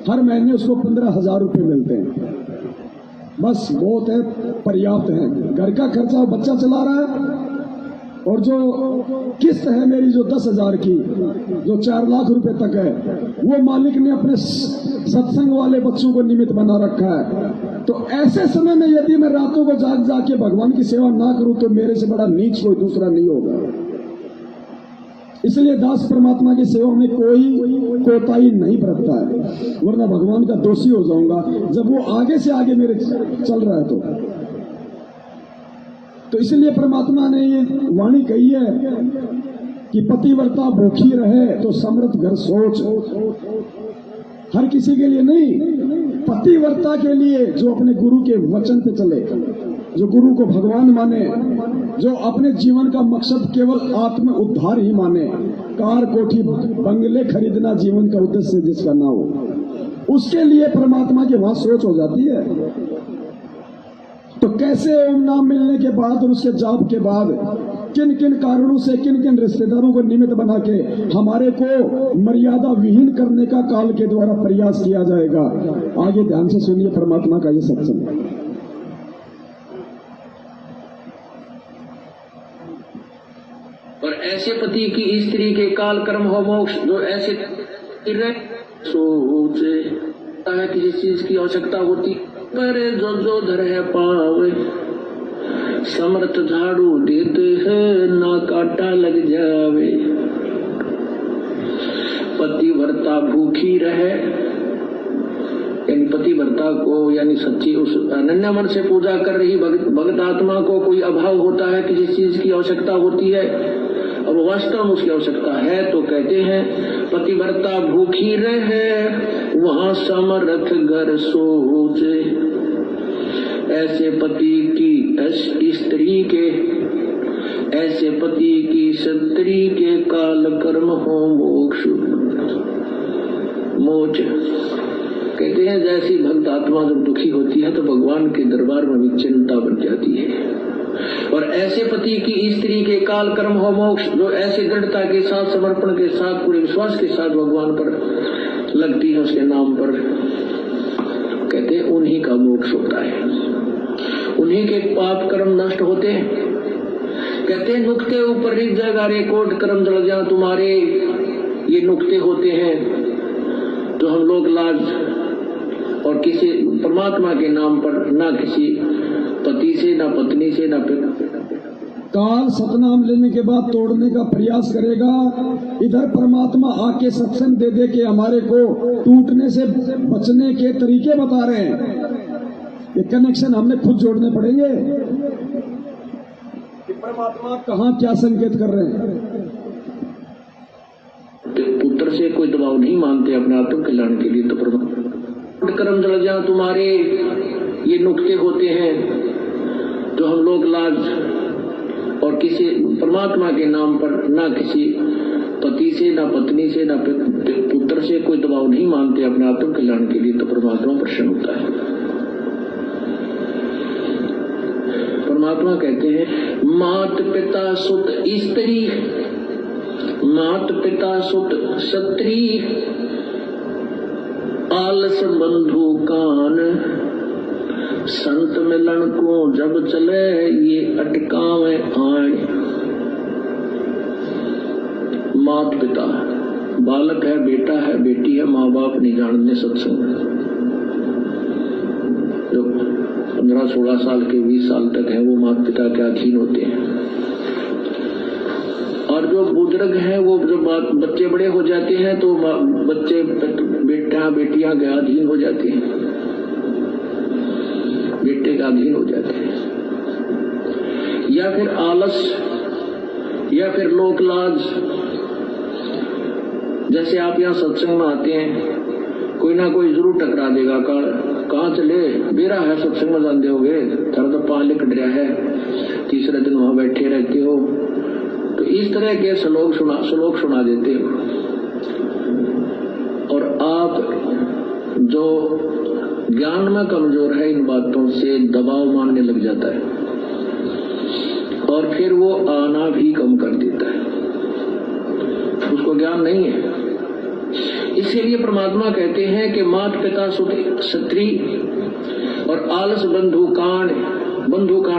हर महीने उसको 15,000 रुपये मिलते हैं, बस बहुत है, पर्याप्त है। घर का खर्चा वो बच्चा चला रहा है, और जो किस्त है मेरी जो 10,000 की, जो 4 लाख रुपए तक है, वो मालिक ने अपने सत्संग वाले बच्चों को निमित्त बना रखा है। तो ऐसे समय में यदि मैं रातों को जाग जाग के भगवान की सेवा ना करूं तो मेरे से बड़ा नीच कोई दूसरा नहीं होगा। इसलिए दास परमात्मा की सेवा में कोई कोताही नहीं बरतता है, वरना भगवान का दोषी हो जाऊंगा जब वो आगे से आगे मेरे चल रहा है। तो इसलिए परमात्मा ने ये वाणी कही है कि पतिव्रता भूखी रहे तो समृद्ध घर सोच। हर किसी के लिए नहीं, पतिव्रता के लिए जो अपने गुरु के वचन पे चले, जो गुरु को भगवान माने, जो अपने जीवन का मकसद केवल आत्म उद्धार ही माने। कार कोठी बंगले खरीदना जीवन का उद्देश्य जिसका ना हो, उसके लिए परमात्मा की वहां सोच हो जाती है। तो कैसे ओम नाम मिलने के बाद और उसके जाप के बाद किन किन कारणों से किन किन रिश्तेदारों को निमित्त बना के हमारे को मर्यादा विहीन करने का काल के द्वारा प्रयास किया जाएगा। आगे ध्यान से सुनिए परमात्मा का ये सत्संग। और ऐसे पति की स्त्री के काल कर्म हो मोक्ष, जो ऐसे सोचे है किसी चीज की आवश्यकता होती पर जो धर है पावे, समर्थ झाड़ू देते हैं ना काटा लग जावे। पतिव्रता भूखी रहे, यानी पतिव्रता को यानी सच्ची उस अनन्य मन से पूजा कर रही भगत आत्मा को कोई अभाव होता है, किसी चीज की आवश्यकता होती है, अब वास्तव में उसकी आवश्यकता है, तो कहते हैं पतिव्रता भूखी रहे वहां समर्थ घर सोचे। ऐसे पति की स्त्री के, ऐसे पति की स्त्री के काल कर्म हो मोक्ष मोच। कहते हैं जैसी भक्त आत्मा जब दुखी होती है तो भगवान के दरबार में भी चिंता बन जाती है। और ऐसे पति की स्त्री के काल कर्म हो मोक्ष, जो ऐसे दृढ़ता के साथ, समर्पण के साथ, पूरे विश्वास के साथ भगवान पर लगती है, उसके नाम पर, कहते हैं उन्हीं का मोक्ष होता है, उन्हीं के पाप कर्म नष्ट होते हैं। कहते हैं नुक्ते ऊपर लिख जाएगा रे कोट कर्म जल जा तुम्हारे, ये नुक्ते होते हैं तो हम लोग लाज और किसी परमात्मा के नाम पर ना किसी पति से, ना पत्नी से, ना काल सतनाम लेने के बाद तोड़ने का प्रयास करेगा। इधर परमात्मा आके सत्संग दे दे के हमारे को टूटने से बचने के तरीके बता रहे हैं। ये कनेक्शन हमने खुद जोड़ने पड़ेंगे कि परमात्मा कहाँ क्या संकेत कर रहे हैं। पुत्र से कोई दबाव नहीं मानते अपने आत्म कल्याण के लिए, तो परमात्मा कर्म जल जा तुम्हारे, ये नुक्ते होते हैं तो हम लोग लाज और किसी परमात्मा के नाम पर ना किसी पति से, ना पत्नी से, ना पुत्र से कोई दबाव नहीं मानते अपने आत्म कल्याण के लिए, तो परमात्मा प्रसन्न होता है। परमात्मा कहते हैं मात पिता सुत स्त्री, मात पिता सुत सत्री, आलस बंधु कान, संत मिलन को जब चले ये अटकावे आण। मात पिता, बालक है, बेटा है, बेटी है, माँ बाप नहीं जानते सत्संग, जो 15-16 साल के 20 साल तक हैं वो माता पिता के अधीन होते हैं, और जो बुजुर्ग हैं वो जब बच्चे बड़े हो जाते हैं तो बच्चे बेटियां के अधीन हो जाते हैं, बेटे के अधीन हो जाते हैं, या फिर आलस या फिर लोक लाज। जैसे आप यहाँ सत्संग में आते हैं, कोई ना कोई जरूर टकरा देगा, कहाँ चले बेरा है सत्संग में जाते होगे, थारा तो पान लिख रहा है, तीसरे दिन वहां बैठे रहते हो। तो इस तरह के श्लोक सुना देते हो, और आप जो ज्ञान में कमजोर है इन बातों से दबाव मानने लग जाता है, और फिर वो आना भी कम कर देता है, उसको ज्ञान नहीं है। इसीलिए परमात्मा कहते हैं कि माता पिता क्षत्रि और आलस बंधुकांड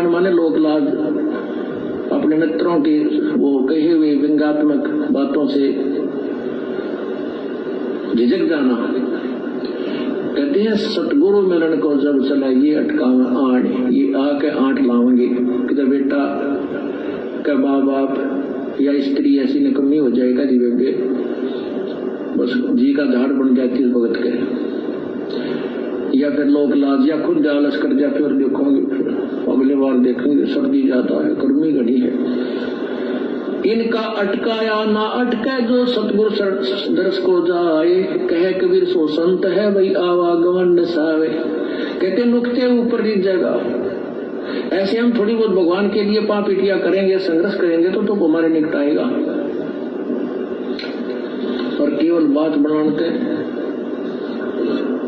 माने लोक लाज, अपने मित्रों के वो कहे हुए व्यंग्यात्मक बातों से झिझक जाना। कहते हैं सतगुरु मिलन को जब चला ये अटका में आठ, ये आके आठ लावेंगे कि बेटा का माँ बाप या स्त्री ऐसी निकम्मी हो जाएगा जी बेबे, बस जी का झाड़ बन जाती है भगत के, या फिर लोक लाज, या खुद आलस कर जा, फिर देखोगे अगले बार देखेंगे सर्दी ज्यादा है, गर्मी घड़ी है। इनका अटकाया ना अटके जो सतगुरु दर्श को जाए, कहे कबीर सो संत है भाई आवागमन नसावे। कहते नुकते ऊपर रीत जाएगा। ऐसे हम थोड़ी बहुत भगवान के लिए पापीटिया करेंगे, संघर्ष करेंगे तो हमारे निकटाएगा, और केवल बात बनाते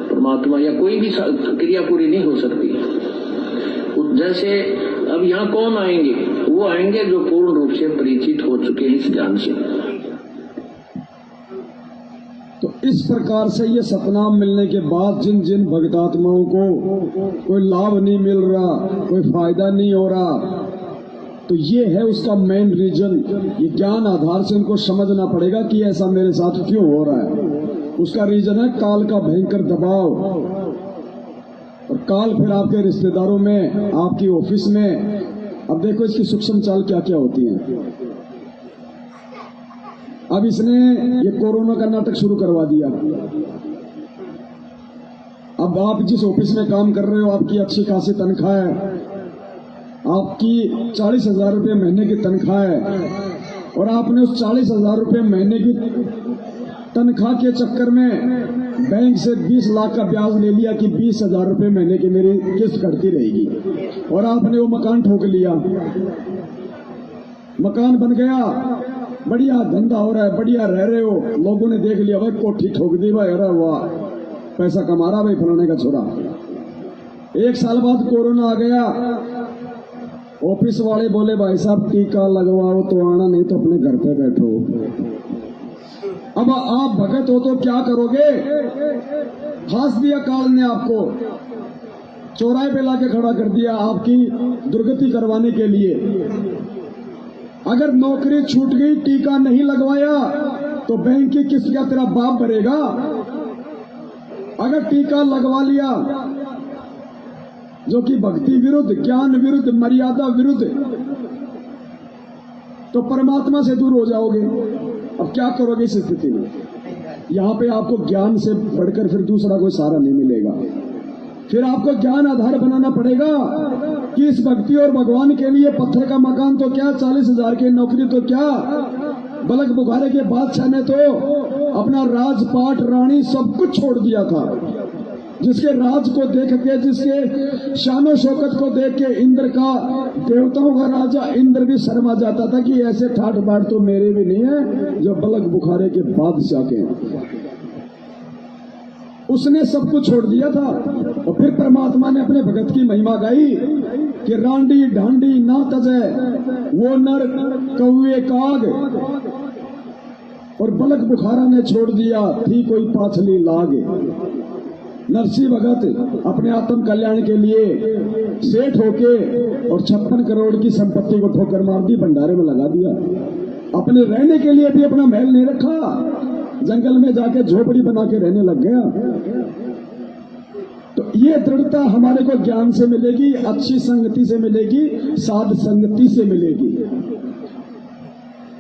परमात्मा या कोई भी क्रिया पूरी नहीं हो सकती। जैसे अब यहाँ कौन आएंगे, वो आएंगे जो पूर्ण रूप से परिचित हो चुके हैं इस ज्ञान से। तो इस प्रकार से ये सतनाम मिलने के बाद जिन जिन भक्तात्माओं को कोई लाभ नहीं मिल रहा, कोई फायदा नहीं हो रहा, तो ये है उसका मेन रीजन। ये ज्ञान आधार से उनको समझना पड़ेगा कि ऐसा मेरे साथ क्यों हो रहा है। उसका रीजन है काल का भयंकर दबाव, और काल फिर आपके रिश्तेदारों में, आपकी ऑफिस में। अब देखो इसकी सूक्ष्म चाल क्या क्या होती है। अब इसने ये कोरोना का नाटक शुरू करवा दिया। अब आप जिस ऑफिस में काम कर रहे हो, आपकी अच्छी खासी तनख्वाह है, आपकी 40,000 रुपये महीने की तनख्वाह है, और आपने उस 40,000 रुपये महीने की तनख्वाह के चक्कर में बैंक से 20 लाख का ब्याज ले लिया कि 20,000 रुपये महीने की मेरी किस्त कटती रहेगी, और आपने वो मकान ठोक लिया। मकान बन गया, बढ़िया धंधा हो रहा है, बढ़िया रह रहे हो, लोगों ने देख लिया भाई कोठी ठोक दी भाई, अरे वाह पैसा कमा रहा भाई फलाने का छोरा। 1 साल बाद कोरोना आ गया, ऑफिस वाले बोले भाई साहब टीका लगवाओ तो आना, नहीं तो अपने घर पे बैठो। अब आप भगत हो तो क्या करोगे? फांस दिया काल ने आपको, चौराहे पे लाके खड़ा कर दिया आपकी दुर्गति करवाने के लिए। अगर नौकरी छूट गई, टीका नहीं लगवाया, तो बैंक की किस्त क्या तेरा बाप भरेगा? अगर टीका लगवा लिया, जो कि भक्ति विरुद्ध, ज्ञान विरुद्ध, मर्यादा विरुद्ध, तो परमात्मा से दूर हो जाओगे। अब क्या करोगे इस स्थिति में? यहाँ पे आपको ज्ञान से बढ़कर फिर दूसरा कोई सहारा नहीं मिलेगा। फिर आपको ज्ञान आधार बनाना पड़ेगा कि इस भक्ति और भगवान के लिए पत्थर का मकान तो क्या, 40,000 की नौकरी तो क्या, बलक बुखारे के बादशाह ने तो अपना राजपाट, रानी सब कुछ छोड़ दिया था। जिसके राज को देख के, जिसके शानो शौकत को देख के इंद्र का, देवताओं का राजा इंद्र भी शर्मा जाता था कि ऐसे ठाठ बाट तो मेरे भी नहीं है जो बलक बुखारे के बादशाह के। उसने सब कुछ छोड़ दिया था, और फिर परमात्मा ने अपने भगत की महिमा गाई कि रांडी ढांडी ना तजे वो नर कौए काग, और बलक बुखारा ने छोड़ दिया थी कोई पाछली लाग। नरसिंह भगत अपने आत्म कल्याण के लिए सेठ होके और 56 करोड़ की संपत्ति को ठोकर मार दी, भंडारे में लगा दिया। अपने रहने के लिए भी अपना महल नहीं रखा, जंगल में जाके झोपड़ी बना के रहने लग गया। तो ये दृढ़ता हमारे को ज्ञान से मिलेगी, अच्छी संगति से मिलेगी, साध संगति से मिलेगी।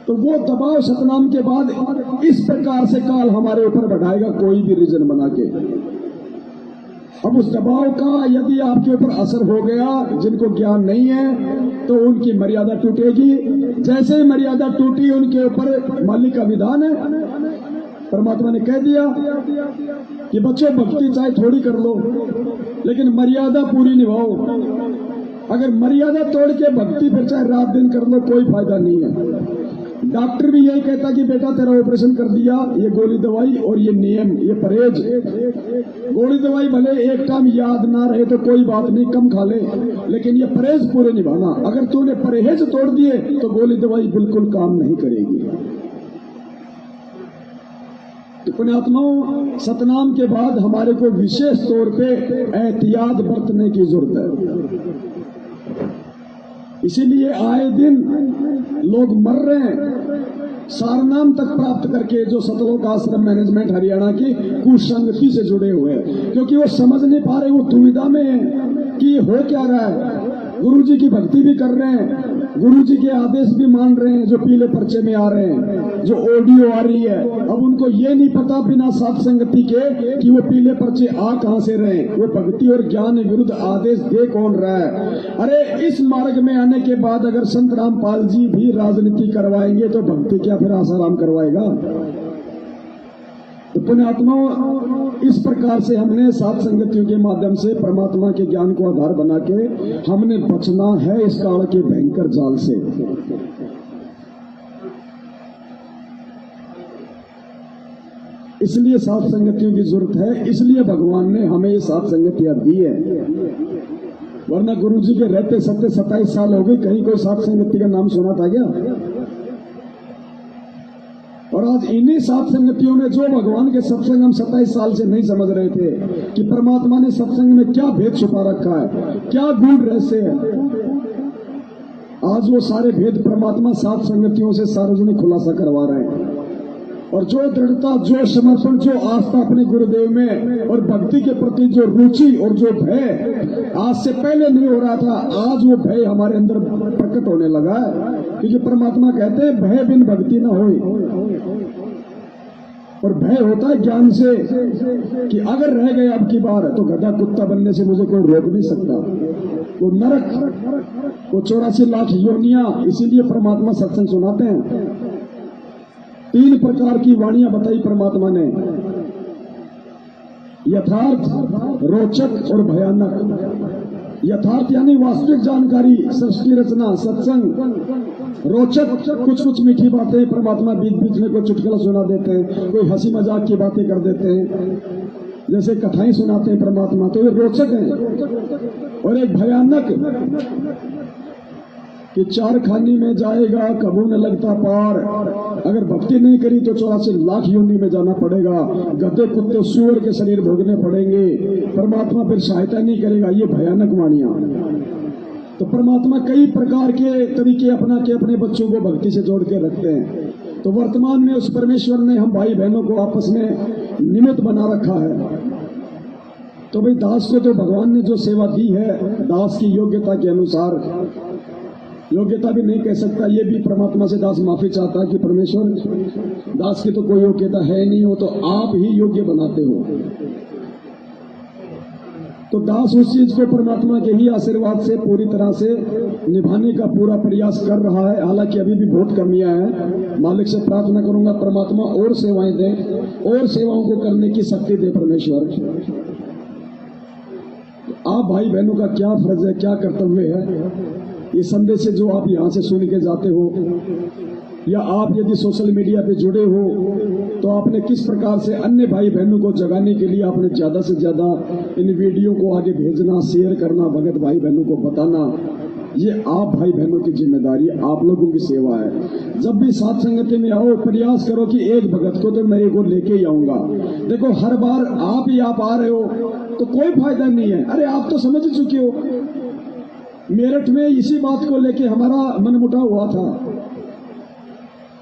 तो वो दबाव सतनाम के बाद इस प्रकार से काल हमारे ऊपर बढ़ाएगा, कोई भी रीजन बना के। अब उस दबाव का यदि आपके ऊपर असर हो गया, जिनको ज्ञान नहीं है तो उनकी मर्यादा टूटेगी। जैसे ही मर्यादा टूटी, उनके ऊपर मालिक का विधान है। परमात्मा ने कह दिया कि बच्चों भक्ति चाहे थोड़ी कर लो, लेकिन मर्यादा पूरी निभाओ। अगर मर्यादा तोड़ के भक्ति फिर चाहे रात दिन कर लो, कोई फायदा नहीं है। डॉक्टर भी यही कहता कि बेटा तेरा ऑपरेशन कर दिया, ये गोली दवाई और ये नियम, ये परहेज। गोली दवाई भले एक टाइम याद ना रहे तो कोई बात नहीं, कम खा ले, लेकिन ये परहेज पूरे निभाना। अगर तूने परहेज तोड़ दिए तो गोली दवाई बिल्कुल काम नहीं करेगी। तो पुण्यात्माओं, सतनाम के बाद हमारे को विशेष तौर पे एहतियात बरतने की जरूरत है। इसीलिए आए दिन लोग मर रहे हैं सारनाम तक प्राप्त करके, जो सतलोक आश्रम मैनेजमेंट हरियाणा की कुसंगति से जुड़े हुए हैं, क्योंकि वो समझ नहीं पा रहे, वो दुविधा में है कि ये हो क्या रहा है। गुरु जी की भक्ति भी कर रहे हैं, गुरु जी के आदेश भी मान रहे हैं, जो पीले पर्चे में आ रहे हैं, जो ऑडियो आ रही है। अब उनको ये नहीं पता बिना साथ संगति के कि वो पीले पर्चे आ कहां से रहे, वो भक्ति और ज्ञान विरुद्ध आदेश दे कौन रहा है। अरे इस मार्ग में आने के बाद अगर संत रामपाल जी भी राजनीति करवाएंगे तो भक्ति क्या फिर आसाराम करवाएगा। तो पुण्यात्माओं, इस प्रकार से हमने सात संगतियों के माध्यम से परमात्मा के ज्ञान को आधार बना के हमने बचना है इस काल के भयंकर जाल से। इसलिए सात संगतियों की जरूरत है, इसलिए भगवान ने हमें ये सात संगतियां दी है। वरना गुरु जी के रहते 27 साल हो गए, कहीं कोई सात संगति का नाम सुना था क्या? और आज इन्हीं सात संगतियों में जो भगवान के सत्संग हम 27 साल से नहीं समझ रहे थे कि परमात्मा ने सत्संग में क्या भेद छुपा रखा है, क्या गूढ़ रहस्य है, आज वो सारे भेद परमात्मा सात संगतियों से सार्वजनिक खुलासा करवा रहे हैं। और जो दृढ़ता, जो समर्पण, जो आस्था अपने गुरुदेव में और भक्ति के प्रति जो रुचि और जो भय आज से पहले नहीं हो रहा था, आज वो भय हमारे अंदर प्रकट होने लगा है। क्योंकि परमात्मा कहते हैं भय बिन भक्ति न होए। और भय होता है ज्ञान से कि अगर रह गए अब की बार तो गधा कुत्ता बनने से मुझे कोई रोक नहीं सकता। वो नरक, वो 84 लाख योनियां, इसीलिए परमात्मा सत्संग सुनाते हैं। 3 प्रकार की वाणियां बताई परमात्मा ने, यथार्थ, रोचक और भयानक। यथार्थ यानी वास्तविक जानकारी, सृष्टि रचना, सत्संग। रोचक, कुछ कुछ मीठी बातें परमात्मा बीच बीच में कोई चुटकुला सुना देते हैं, कोई हंसी मजाक की बातें कर देते हैं, जैसे कथाएं सुनाते हैं परमात्मा, तो ये रोचक है। और एक भयानक कि 4 खानी में जाएगा कबू न लगता पार, अगर भक्ति नहीं करी तो 84 लाख योनि में जाना पड़ेगा, गधे कुत्ते सूअर के शरीर भोगने पड़ेंगे, परमात्मा फिर सहायता नहीं करेगा। ये भयानक वाणियां। तो परमात्मा कई प्रकार के तरीके अपना के अपने बच्चों को भक्ति से जोड़ के रखते हैं। तो वर्तमान में उस परमेश्वर ने हम भाई बहनों को आपस में निमित्त बना रखा है। तो भाई दास को तो भगवान ने जो सेवा दी है, दास की योग्यता के अनुसार, योग्यता भी नहीं कह सकता, ये भी परमात्मा से दास माफी चाहता है कि परमेश्वर दास की तो कोई योग्यता है नहीं, हो तो आप ही योग्य बनाते हो। तो दास उस चीज को परमात्मा के ही आशीर्वाद से पूरी तरह से निभाने का पूरा प्रयास कर रहा है। हालांकि अभी भी बहुत कमियां हैं। मालिक से प्रार्थना करूंगा परमात्मा और सेवाएं दे, और सेवाओं को करने की शक्ति दे परमेश्वर। आप भाई बहनों का क्या फर्ज है, क्या कर्तव्य है, ये संदेश जो आप यहाँ से सुन के जाते हो, या आप यदि सोशल मीडिया पे जुड़े हो तो आपने किस प्रकार से अन्य भाई बहनों को जगाने के लिए आपने ज्यादा से ज्यादा इन वीडियो को आगे भेजना, शेयर करना, भगत भाई बहनों को बताना, ये आप भाई बहनों की जिम्मेदारी, आप लोगों की सेवा है। जब भी साथ संगति में आओ, प्रयास करो कि एक भगत को तो मेरे को लेके ही आऊंगा। देखो हर बार आप आ रहे हो तो कोई फायदा नहीं है। अरे आप तो समझ चुके हो, मेरठ में इसी बात को लेके हमारा मनमुटाव हुआ था।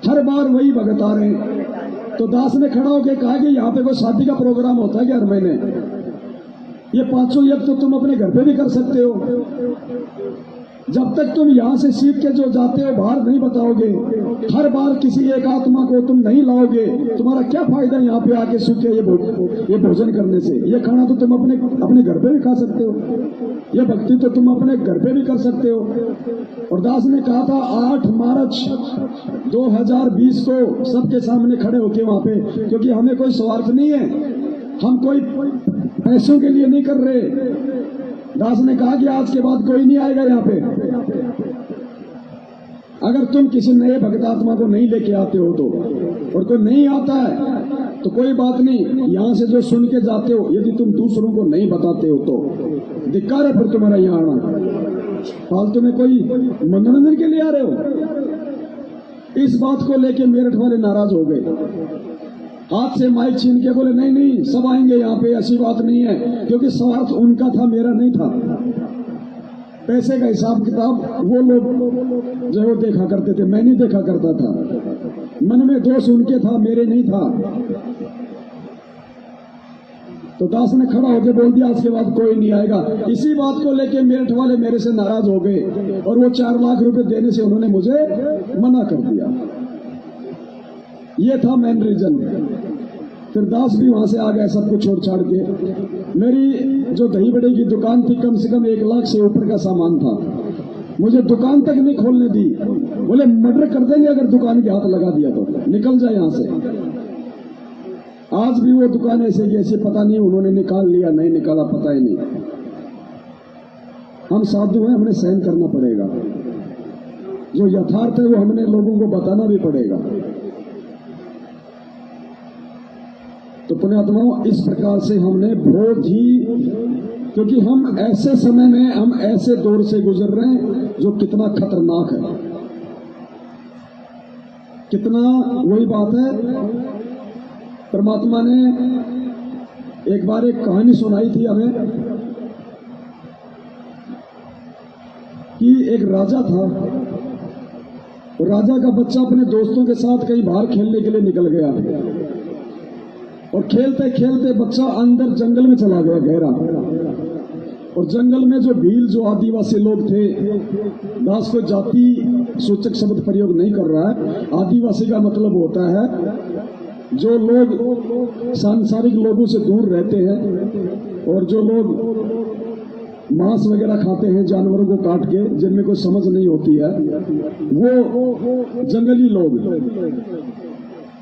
हर बार वही भगत आ रहे हैं। तो दास ने खड़ा होकर कहा कि यहाँ पे कोई शादी का प्रोग्राम होता है क्या हर महीने? ये पांचों यज्ञ तो तुम अपने घर पे भी कर सकते हो। जब तक तुम यहाँ से सीख के जो जाते हो बाहर नहीं बताओगे, हर बार किसी एक आत्मा को तुम नहीं लाओगे, तुम्हारा क्या फायदा यहाँ पे आके सूखे ये भोजन करने से। ये खाना तो तुम अपने घर पे भी खा सकते हो, ये भक्ति तो तुम अपने घर पे भी कर सकते हो। और दास ने कहा था 8 मार्च 2020 को सबके सामने खड़े होके वहां पे, क्योंकि हमें कोई स्वार्थ नहीं है, हम कोई पैसों के लिए नहीं कर रहे। दास ने कहा कि आज के बाद कोई नहीं आएगा यहाँ पे। अगर तुम किसी नए भक्त आत्मा को नहीं लेके आते हो तो, और कोई नहीं आता है तो कोई बात नहीं, यहाँ से जो सुन के जाते हो, यदि तुम दूसरों को नहीं बताते हो तो धिक्कार है फिर तुम्हारा यहाँ आना। फालतू में कोई मनोरंजन के लिए आ रहे हो। इस बात को लेके मेरठ वाले नाराज हो गए, हाथ से माइक छीन के बोले नहीं नहीं सब आएंगे यहाँ पे, ऐसी बात नहीं है, क्योंकि स्वार्थ उनका था, मेरा नहीं था। पैसे का हिसाब किताब वो लोग जो वो देखा करते थे, मैं नहीं देखा करता था। मन में दोष उनके था, मेरे नहीं था। तो दास ने खड़ा होकर बोल दिया आज के बाद कोई नहीं आएगा। इसी बात को लेके मेरठ वाले मेरे से नाराज हो गए और वो 4 लाख रुपए देने से उन्होंने मुझे मना कर दिया। ये था मेन रीजन। फिर दास भी वहां से आ गया सब कुछ छोड़ छाड़ के। मेरी जो दही बड़े की दुकान थी कम से कम 1 लाख से ऊपर का सामान था, मुझे दुकान तक नहीं खोलने दी। बोले मर्डर कर देंगे अगर दुकान के हाथ लगा दिया तो, निकल जाए यहां से। आज भी वो दुकान ऐसे की ऐसे, पता नहीं उन्होंने निकाल लिया नहीं निकाला पता ही नहीं। हम साधु हैं, हमें सहन करना पड़ेगा। जो यथार्थ है वो हमने लोगों को बताना भी पड़ेगा। तो पुण्यात्माओं, इस प्रकार से हमने बहुत ही, क्योंकि हम ऐसे समय में, हम ऐसे दौर से गुजर रहे हैं जो कितना खतरनाक है, कितना, वही बात है। परमात्मा ने एक बार एक कहानी सुनाई थी हमें कि एक राजा था, और राजा का बच्चा अपने दोस्तों के साथ कहीं बाहर खेलने के लिए निकल गया, और खेलते खेलते बच्चा अंदर जंगल में चला गया गहरा। और जंगल में जो भील, जो आदिवासी लोग थे, दास को जाति सूचक शब्द प्रयोग नहीं कर रहा है, आदिवासी का मतलब होता है जो लोग सांसारिक लोगों से दूर रहते हैं और जो लोग मांस वगैरह खाते हैं जानवरों को काट के, जिनमें कोई समझ नहीं होती है, वो जंगली लोग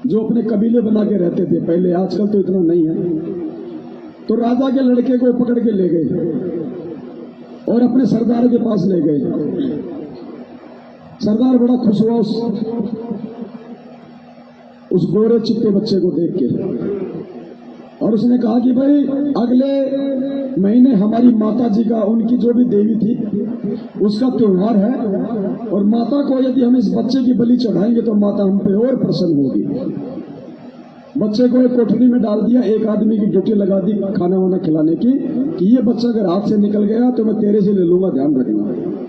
जो अपने कबीले बना के रहते थे पहले, आजकल तो इतना नहीं है। तो राजा के लड़के को पकड़ के ले गए और अपने सरदार के पास ले गए। सरदार बड़ा खुश हुआ उस गोरे चिट्टे बच्चे को देख के, और उसने कहा कि भाई अगले महीने हमारी माता जी का, उनकी जो भी देवी थी, उसका त्योहार है, और माता को यदि हम इस बच्चे की बलि चढ़ाएंगे तो माता हम पे और प्रसन्न होगी। बच्चे को एक कोठरी में डाल दिया, एक आदमी की ड्यूटी लगा दी खाना वाना खिलाने की, कि ये बच्चा अगर हाथ से निकल गया तो मैं तेरे से ले लूंगा, ध्यान रखना।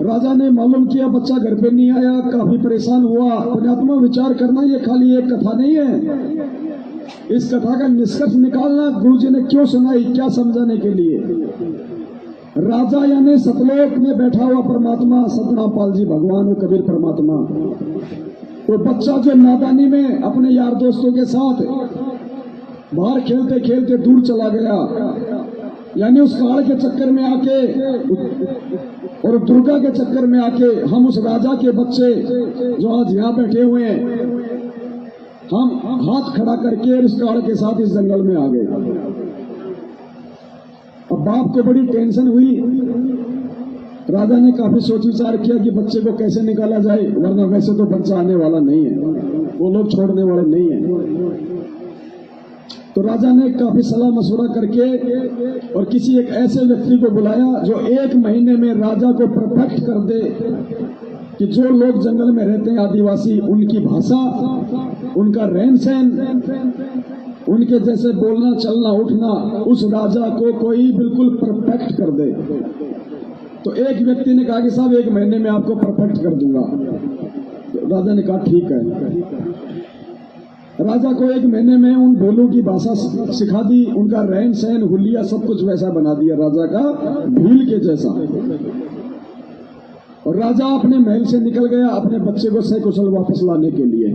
राजा ने मालूम किया बच्चा घर पे नहीं आया, काफी परेशान हुआ। पुण्यात्मा, विचार करना ये खाली एक कथा नहीं है, इस कथा का निष्कर्ष निकालना गुरुजी ने क्यों सुनाई, क्या समझाने के लिए। राजा यानी सतलोक में बैठा हुआ परमात्मा, सतनाम पाल जी भगवान और कबीर परमात्मा। वो बच्चा जो नादानी में अपने यार दोस्तों के साथ बाहर खेलते खेलते दूर चला गया, यानी उस काल के चक्कर में आके और दुर्गा के चक्कर में आके हम उस राजा के बच्चे जो आज यहाँ बैठे हुए हैं, हम हाथ खड़ा करके इस काल के साथ इस जंगल में आ गए। अब बाप को बड़ी टेंशन हुई। राजा ने काफी सोच विचार किया कि बच्चे को कैसे निकाला जाए, वरना वैसे तो बच्चा आने वाला नहीं है, वो लोग छोड़ने वाले नहीं है। तो राजा ने काफी सलाह मशवरा करके और किसी एक ऐसे व्यक्ति को बुलाया जो 1 महीने में राजा को परफेक्ट कर दे कि जो लोग जंगल में रहते हैं आदिवासी, उनकी भाषा, उनका रहन सहन, उनके जैसे बोलना चलना उठना, उस राजा को कोई बिल्कुल परफेक्ट कर दे। तो एक व्यक्ति ने कहा कि साहब 1 महीने में आपको परफेक्ट कर दूंगा। तो राजा ने कहा ठीक है। राजा को 1 महीने में उन भीलों की भाषा सिखा दी, उनका रहन सहन हुलिया सब कुछ वैसा बना दिया राजा का, भील के जैसा। और राजा अपने महल से निकल गया अपने बच्चे को सकुशल वापस लाने के लिए।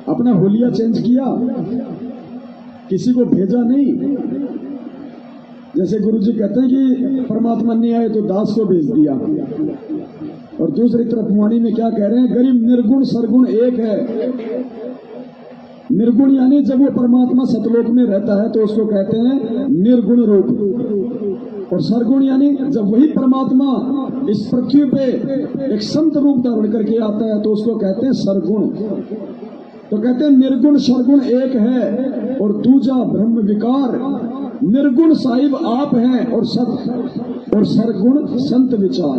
अपना हुलिया चेंज किया, किसी को भेजा नहीं। जैसे गुरुजी कहते हैं कि परमात्मा नहीं आए तो दास को भेज दिया। और दूसरी तरफ वाणी में क्या कह रहे हैं, गरीब निर्गुण सरगुण एक है। निर्गुण यानी जब वो परमात्मा सतलोक में रहता है तो उसको कहते हैं निर्गुण रूप। और सरगुण यानी जब वही परमात्मा इस पृथ्वी पे एक संत रूप धारण करके आता है तो उसको कहते हैं सरगुण। तो कहते हैं निर्गुण सरगुण एक है और दूजा ब्रह्म विकार। निर्गुण साहिब आप हैं और सरगुण संत विचार।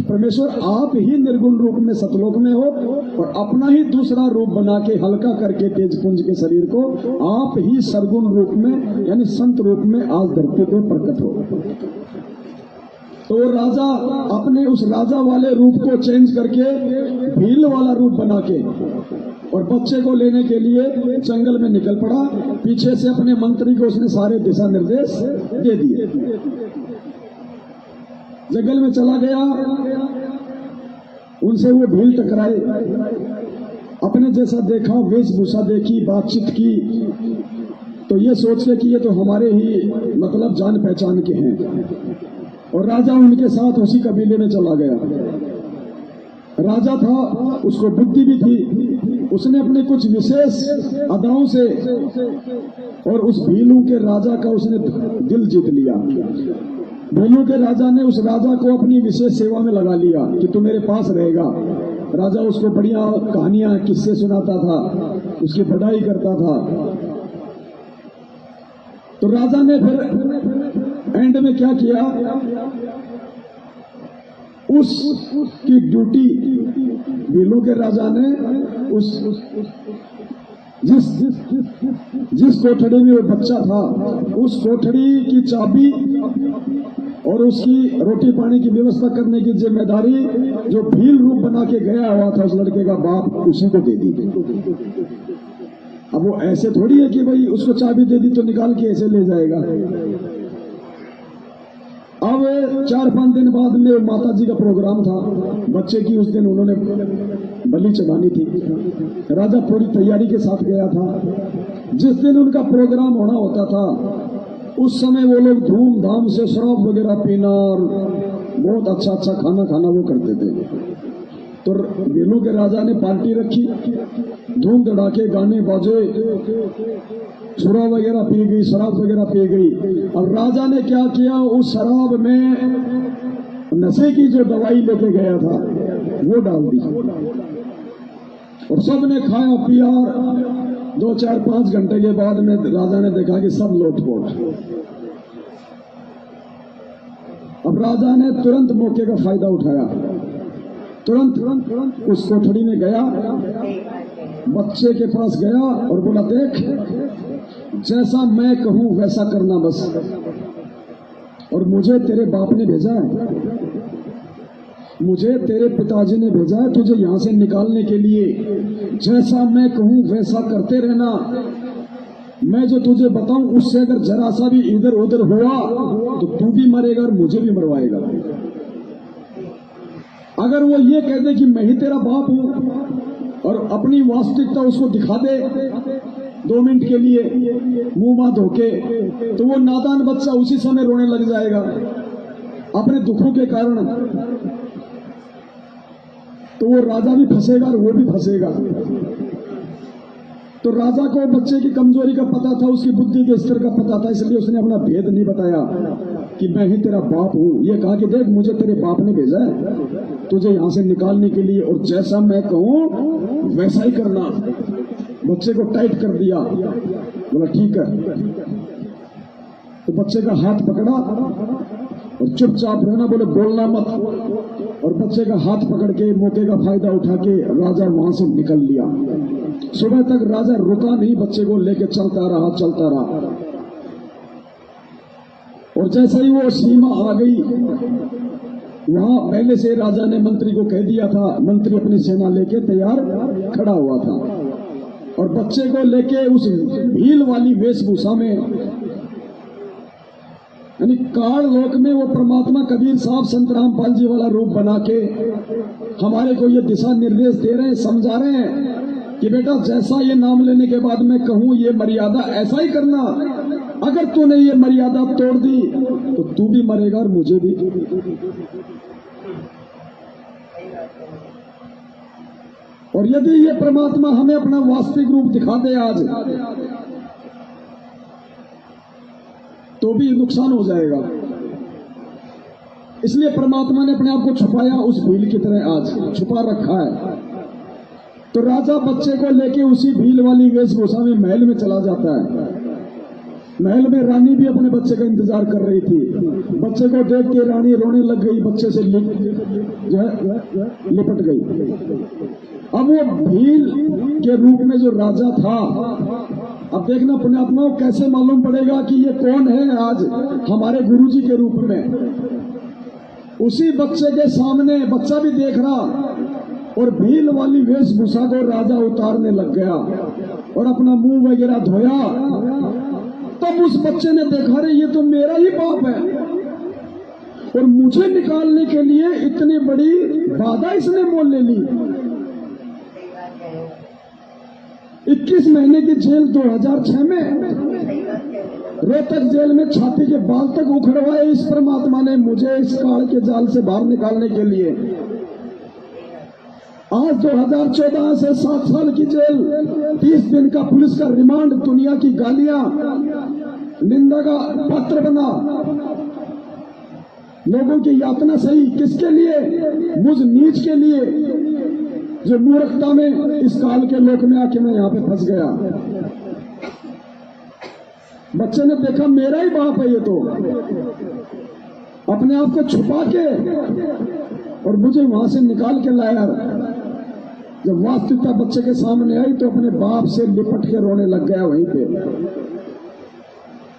परमेश्वर आप ही निर्गुण रूप में सतलोक में हो और अपना ही दूसरा रूप बना के हल्का करके तेज पुंज के शरीर को आप ही सरगुण रूप में यानी संत रूप में आज धरती पे प्रकट हो। तो राजा अपने उस राजा वाले रूप को चेंज करके भील वाला रूप बना के और बच्चे को लेने के लिए जंगल में निकल पड़ा। पीछे से अपने मंत्री को उसने सारे दिशा निर्देश दे दिए। जंगल में चला गया, उनसे वो भील टकराए, अपने जैसा देखा, वेशभूषा देखी, बातचीत की, तो ये सोच के कि ये तो हमारे ही मतलब जान पहचान के हैं। और राजा उनके साथ उसी कबीले में चला गया। राजा था, उसको बुद्धि भी थी, उसने अपने कुछ विशेष अदाओं से और उस भीलू के राजा का उसने दिल जीत लिया। भीलू के राजा ने उस राजा को अपनी विशेष सेवा में लगा लिया कि तू मेरे पास रहेगा। राजा उसको बढ़िया कहानियां किस्से सुनाता था, उसकी बढ़ाई करता था। तो राजा ने फिर एंड में क्या किया, उसकी ड्यूटी भीलू के राजा ने जिस कोठड़ी में वो बच्चा था उस कोठड़ी की चाबी और उसकी रोटी पानी की व्यवस्था करने की जिम्मेदारी जो भील रूप बना के गया हुआ था उस लड़के का बाप, उसी को दे दी। अब वो ऐसे थोड़ी है कि भाई उसको चाबी दे दी तो निकाल के ऐसे ले जाएगा। अब 4-5 दिन बाद में माता जी का प्रोग्राम था, बच्चे की उस दिन उन्होंने बलि चढ़ानी थी। राजा पूरी तैयारी के साथ गया था। जिस दिन उनका प्रोग्राम होना होता था उस समय वो लोग धूमधाम से शराब वगैरह पीना और बहुत अच्छा अच्छा खाना खाना वो करते थे। तो भीलू के राजा ने पार्टी रखी, धूम धड़ाके गाने बाजे, छुरा वगैरह पी गई, शराब वगैरह पी गई। अब राजा ने क्या किया, उस शराब में नशे की जो दवाई लेके गया था वो डाल दी और सबने खाया पिया। 2-4-5 घंटे के बाद में राजा ने देखा कि सब लोटपोट। अब राजा ने तुरंत मौके का फायदा उठाया, तुरंत उस कोठड़ी में गया, बच्चे के पास गया और बोला, देख जैसा मैं कहूं वैसा करना बस, और मुझे तेरे बाप ने भेजा है, मुझे तेरे पिताजी ने भेजा है तुझे यहां से निकालने के लिए। जैसा मैं कहूं वैसा करते रहना। मैं जो तुझे बताऊं उससे अगर जरा सा भी इधर उधर हुआ तो तू भी मरेगा और मुझे भी मरवाएगा। अगर वो ये कह दे कि मैं ही तेरा बाप हूं और अपनी वास्तविकता उसको दिखा दे 2 मिनट के लिए मुंह मां धोके, तो वो नादान बच्चा उसी समय रोने लग जाएगा अपने दुखों के कारण। तो वो राजा भी फंसेगा और वो भी फंसेगा। तो राजा को बच्चे की कमजोरी का पता था, उसकी बुद्धि के स्तर का पता था, इसलिए उसने अपना भेद नहीं बताया कि मैं ही तेरा बाप हूं। ये कहा कि देख मुझे तेरे बाप ने भेजा है तुझे यहां से निकालने के लिए, और जैसा मैं कहूं वैसा ही करना। बच्चे को टाइट कर दिया, बोला ठीक है। तो बच्चे का हाथ पकड़ा और चुपचाप रहना, बोले बोलना मत। और बच्चे का हाथ पकड़ के मौके का फायदा उठा के राजा वहां से निकल लिया। सुबह तक राजा रुका नहीं, बच्चे को लेके चलता रहा। और जैसे ही वो सीमा आ गई, वहां पहले से राजा ने मंत्री को कह दिया था, मंत्री अपनी सेना लेके तैयार खड़ा हुआ था। और बच्चे को लेके उस भील वाली वेशभूषा में, यानी काल लोक में वो परमात्मा कबीर साहब संत रामपाल जी वाला रूप बना के हमारे को ये दिशा निर्देश दे रहे हैं, समझा रहे हैं कि बेटा जैसा ये नाम लेने के बाद मैं कहूं ये मर्यादा ऐसा ही करना, अगर तूने ये मर्यादा तोड़ दी तो तू भी मरेगा और मुझे भी। और यदि ये परमात्मा हमें अपना वास्तविक रूप दिखा दे आज, तो भी नुकसान हो जाएगा। इसलिए परमात्मा ने अपने आप को छुपाया, उस भील की तरह आज छुपा रखा है। तो राजा बच्चे को लेके उसी भील वाली वेशभूषा में महल में चला जाता है। महल में रानी भी अपने बच्चे का इंतजार कर रही थी। बच्चे को देख के रानी रोने लग गई, बच्चे से लिपट गई। अब वो भील के रूप में जो राजा था, अब देखना पुण्यात्माओं कैसे मालूम पड़ेगा कि ये कौन है आज हमारे गुरुजी के रूप में। उसी बच्चे के सामने बच्चा भी देख रहा और भील वाली वेशभूषा को राजा उतारने लग गया और अपना मुंह वगैरह धोया। तब उस बच्चे ने देखा, रे ये तो मेरा ही बाप है और मुझे निकालने के लिए इतनी बड़ी बाधा इसने मोल ले ली। 21 महीने की जेल 2006 में, रोहतक जेल में छाती के बाल तक उखड़वाए इस परमात्मा ने मुझे इस काल के जाल से बाहर निकालने के लिए। आज 2014 से 7 साल की जेल, 30 दिन का पुलिस का रिमांड, दुनिया की गालियां, निंदा का पात्र बना, लोगों की यातना सही, किसके लिए? मुझ नीच के लिए, जो मूर्खता में इस काल के लोक में आके मैं यहां पे फंस गया। बच्चे ने देखा मेरा ही बाप है ये तो, अपने आप को छुपा के और मुझे वहां से निकाल के लाया। जब वास्तविकता बच्चे के सामने आई तो अपने बाप से लिपट के रोने लग गया वहीं पे।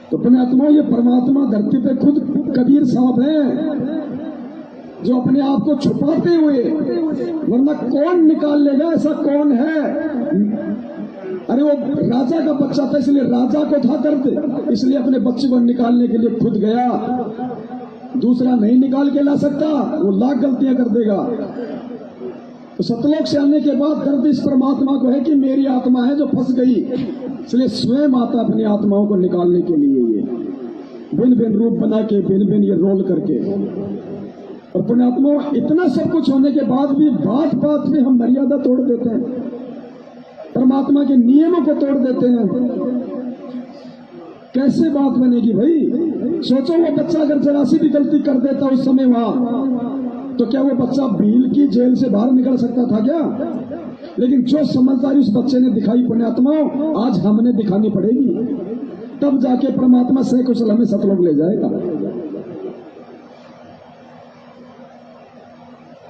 तो अपने आत्मा, ये परमात्मा धरती पे खुद कबीर साहब हैं जो अपने आप को छुपाते हुए, वरना कौन निकाल लेगा? ऐसा कौन है? अरे वो राजा का बच्चा था, इसलिए राजा को था दर्द, इसलिए अपने बच्चे को निकालने के लिए खुद गया। दूसरा नहीं निकाल के ला सकता, वो लाख गलतियां कर देगा। तो सतलोक से आने के बाद दर्द इस परमात्मा को है कि मेरी आत्मा है जो फंस गई, इसलिए स्वयं आता अपनी आत्माओं को निकालने के लिए ये भिन्न भिन्न रूप बना के, भिन्न भिन्न ये रोल करके। और पुण्यात्मा, इतना सब कुछ होने के बाद भी बात बात में हम मर्यादा तोड़ देते हैं, परमात्मा के नियमों को तोड़ देते हैं। कैसे बात बनेगी भाई? सोचो वो बच्चा अगर जरा सी भी गलती कर देता उस समय वहां, तो क्या वो बच्चा भील की जेल से बाहर निकल सकता था क्या? लेकिन जो समझदारी उस बच्चे ने दिखाई पुण्यात्माओं, आज हमने दिखानी पड़ेगी, तब जाके परमात्मा सकुशल हमें सतलोक ले जाएगा।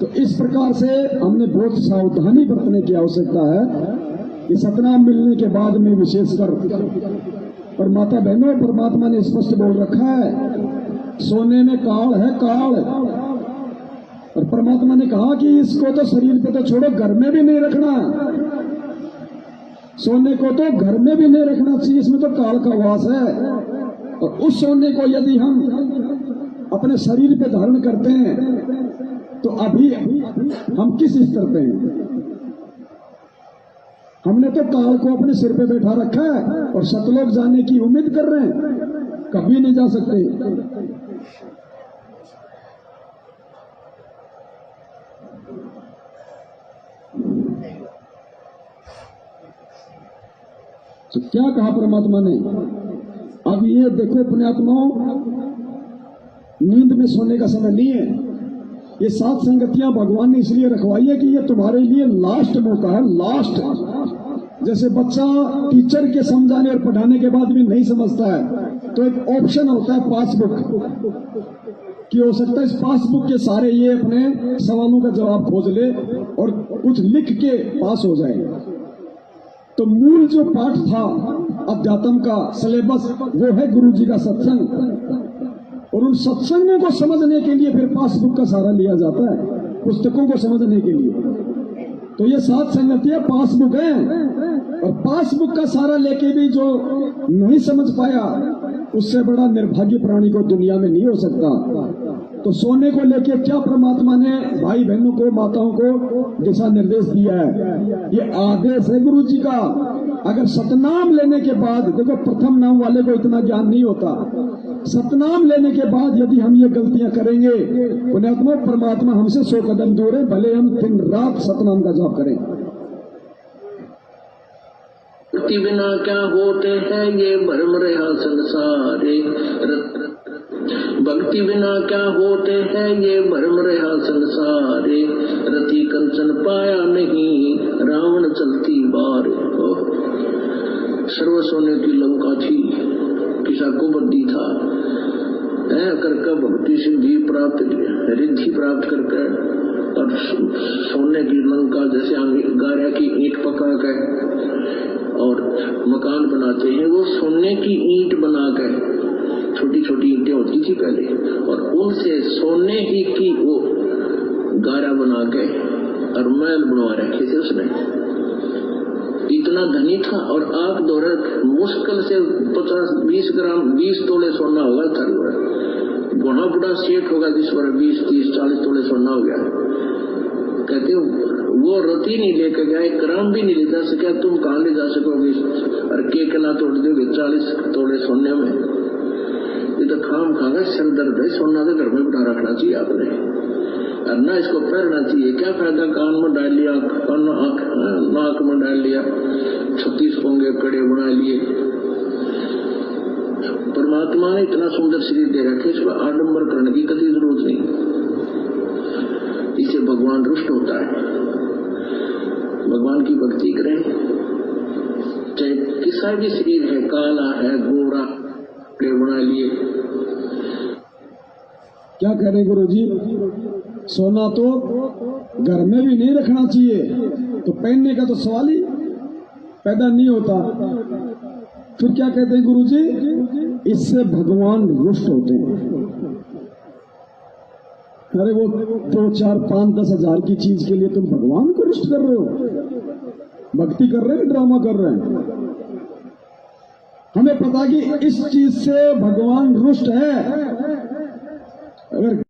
तो इस प्रकार से हमने बहुत सावधानी बरतने की आवश्यकता है कि सतनाम मिलने के बाद में विशेषकर, और माता बहनों, परमात्मा ने स्पष्ट बोल रखा है सोने में काल है, काल। और परमात्मा ने कहा कि इसको तो शरीर पे तो छोड़ो, घर में भी नहीं रखना, सोने को तो घर में भी नहीं रखना चाहिए, इसमें तो काल का वास है। और उस सोने को यदि हम अपने शरीर पे धारण करते हैं तो अभी हम किस स्तर पे हैं? हमने तो काल को अपने सिर पे बैठा रखा है और सतलोक जाने की उम्मीद कर रहे हैं, कभी नहीं जा सकते। तो क्या कहा परमात्मा ने? अब ये देखो पुण्यात्माओं, नींद में सोने का समय नहीं है। ये 7 संगतियां भगवान ने इसलिए रखवाई है कि ये तुम्हारे लिए लास्ट मौका है, लास्ट। जैसे बच्चा टीचर के समझाने और पढ़ाने के बाद भी नहीं समझता है तो एक ऑप्शन होता है पासबुक, कि हो सकता है इस पासबुक के सारे ये अपने सवालों का जवाब खोज ले और कुछ लिख के पास हो जाए। तो मूल जो पाठ था अध्यात्म का सिलेबस, वो है गुरु जी का सत्संग। और उन सत्संगों को समझने के लिए फिर पासबुक का सहारा लिया जाता है, पुस्तकों को समझने के लिए। तो ये सात संगति है, पासबुक है, और पासबुक का सारा लेके भी जो नहीं समझ पाया, उससे बड़ा निर्भाग्य प्राणी को दुनिया में नहीं हो सकता। तो सोने को लेके क्या परमात्मा ने भाई बहनों को, माताओं को दिशा निर्देश दिया है, ये आदेश है गुरु जी का। अगर सतनाम लेने के बाद, देखो प्रथम नाम वाले को इतना ज्ञान नहीं होता, सतनाम लेने के बाद यदि हम ये गलतियां करेंगे, पुण्यात्मा परमात्मा हमसे 100 कदम दूर है, भले हम दिन रात सतनाम का जाप करें। भक्ति बिना क्या होते हैं ये भ्रम रहा संसारे, भक्ति बिना क्या होते हैं ये भ्रम रहा संसारे, रति कंचन पाया नहीं रावण चलती बार। सर्व सोने की लंका थी, किसा को बद्दी था, करके भक्ति सिद्धि प्राप्त, रिद्धि प्राप्त करके, और सोने की लंका जैसे गारा की ईंट पका कर और मकान बनाते हैं, वो सोने की ईंट बना कर, छोटी छोटी ईंटें होती थी पहले, और उनसे सोने ही की वो गारा बना के और महल बनवा रखे थे उसने। इतना धनी था, और आग दोहरा मुश्किल से 50-20 ग्राम 20 तोले सोना होगा था। बड़ा बड़ा सेठ होगा जिस पर 20-30-40 तोले सोना हो गया। कहते वो रति नहीं लेकर गया, एक ग्राम भी नहीं ले जा सका, तुम कहाँ ले जा सकोगे, और के ना तोड़ दोगे 40 तोले सोने में। ये तो खाम खागा सर दर्द है, सोना तो घर में बिठा रखना चाहिए आपने, और ना इसको पहनना चाहिए। क्या फायदा, कान में डाल लिया, नाक में डाल लिया, 36 पोंगे कड़े बना लिए। परमात्मा ने इतना सुंदर शरीर दे रखे, इसको आडंबर करने की कभी जरूरत नहीं। इससे भगवान रुष्ट होता है। भगवान की भक्ति करें, चाहे किसा भी शरीर है, काला है, गोरा, कड़े बना लिए। क्या कह रहे गुरु जी, सोना तो घर में भी नहीं रखना चाहिए, तो पहनने का तो सवाल ही पैदा नहीं होता। फिर क्या कहते हैं गुरु जी, इससे भगवान रुष्ट होते हैं। अरे वो 2, 4, 5, 10 हजार की चीज के लिए तुम भगवान को रुष्ट कर रहे हो, भक्ति कर रहे हैं, ड्रामा कर रहे हैं। हमें पता कि इस चीज से भगवान रुष्ट है। अगर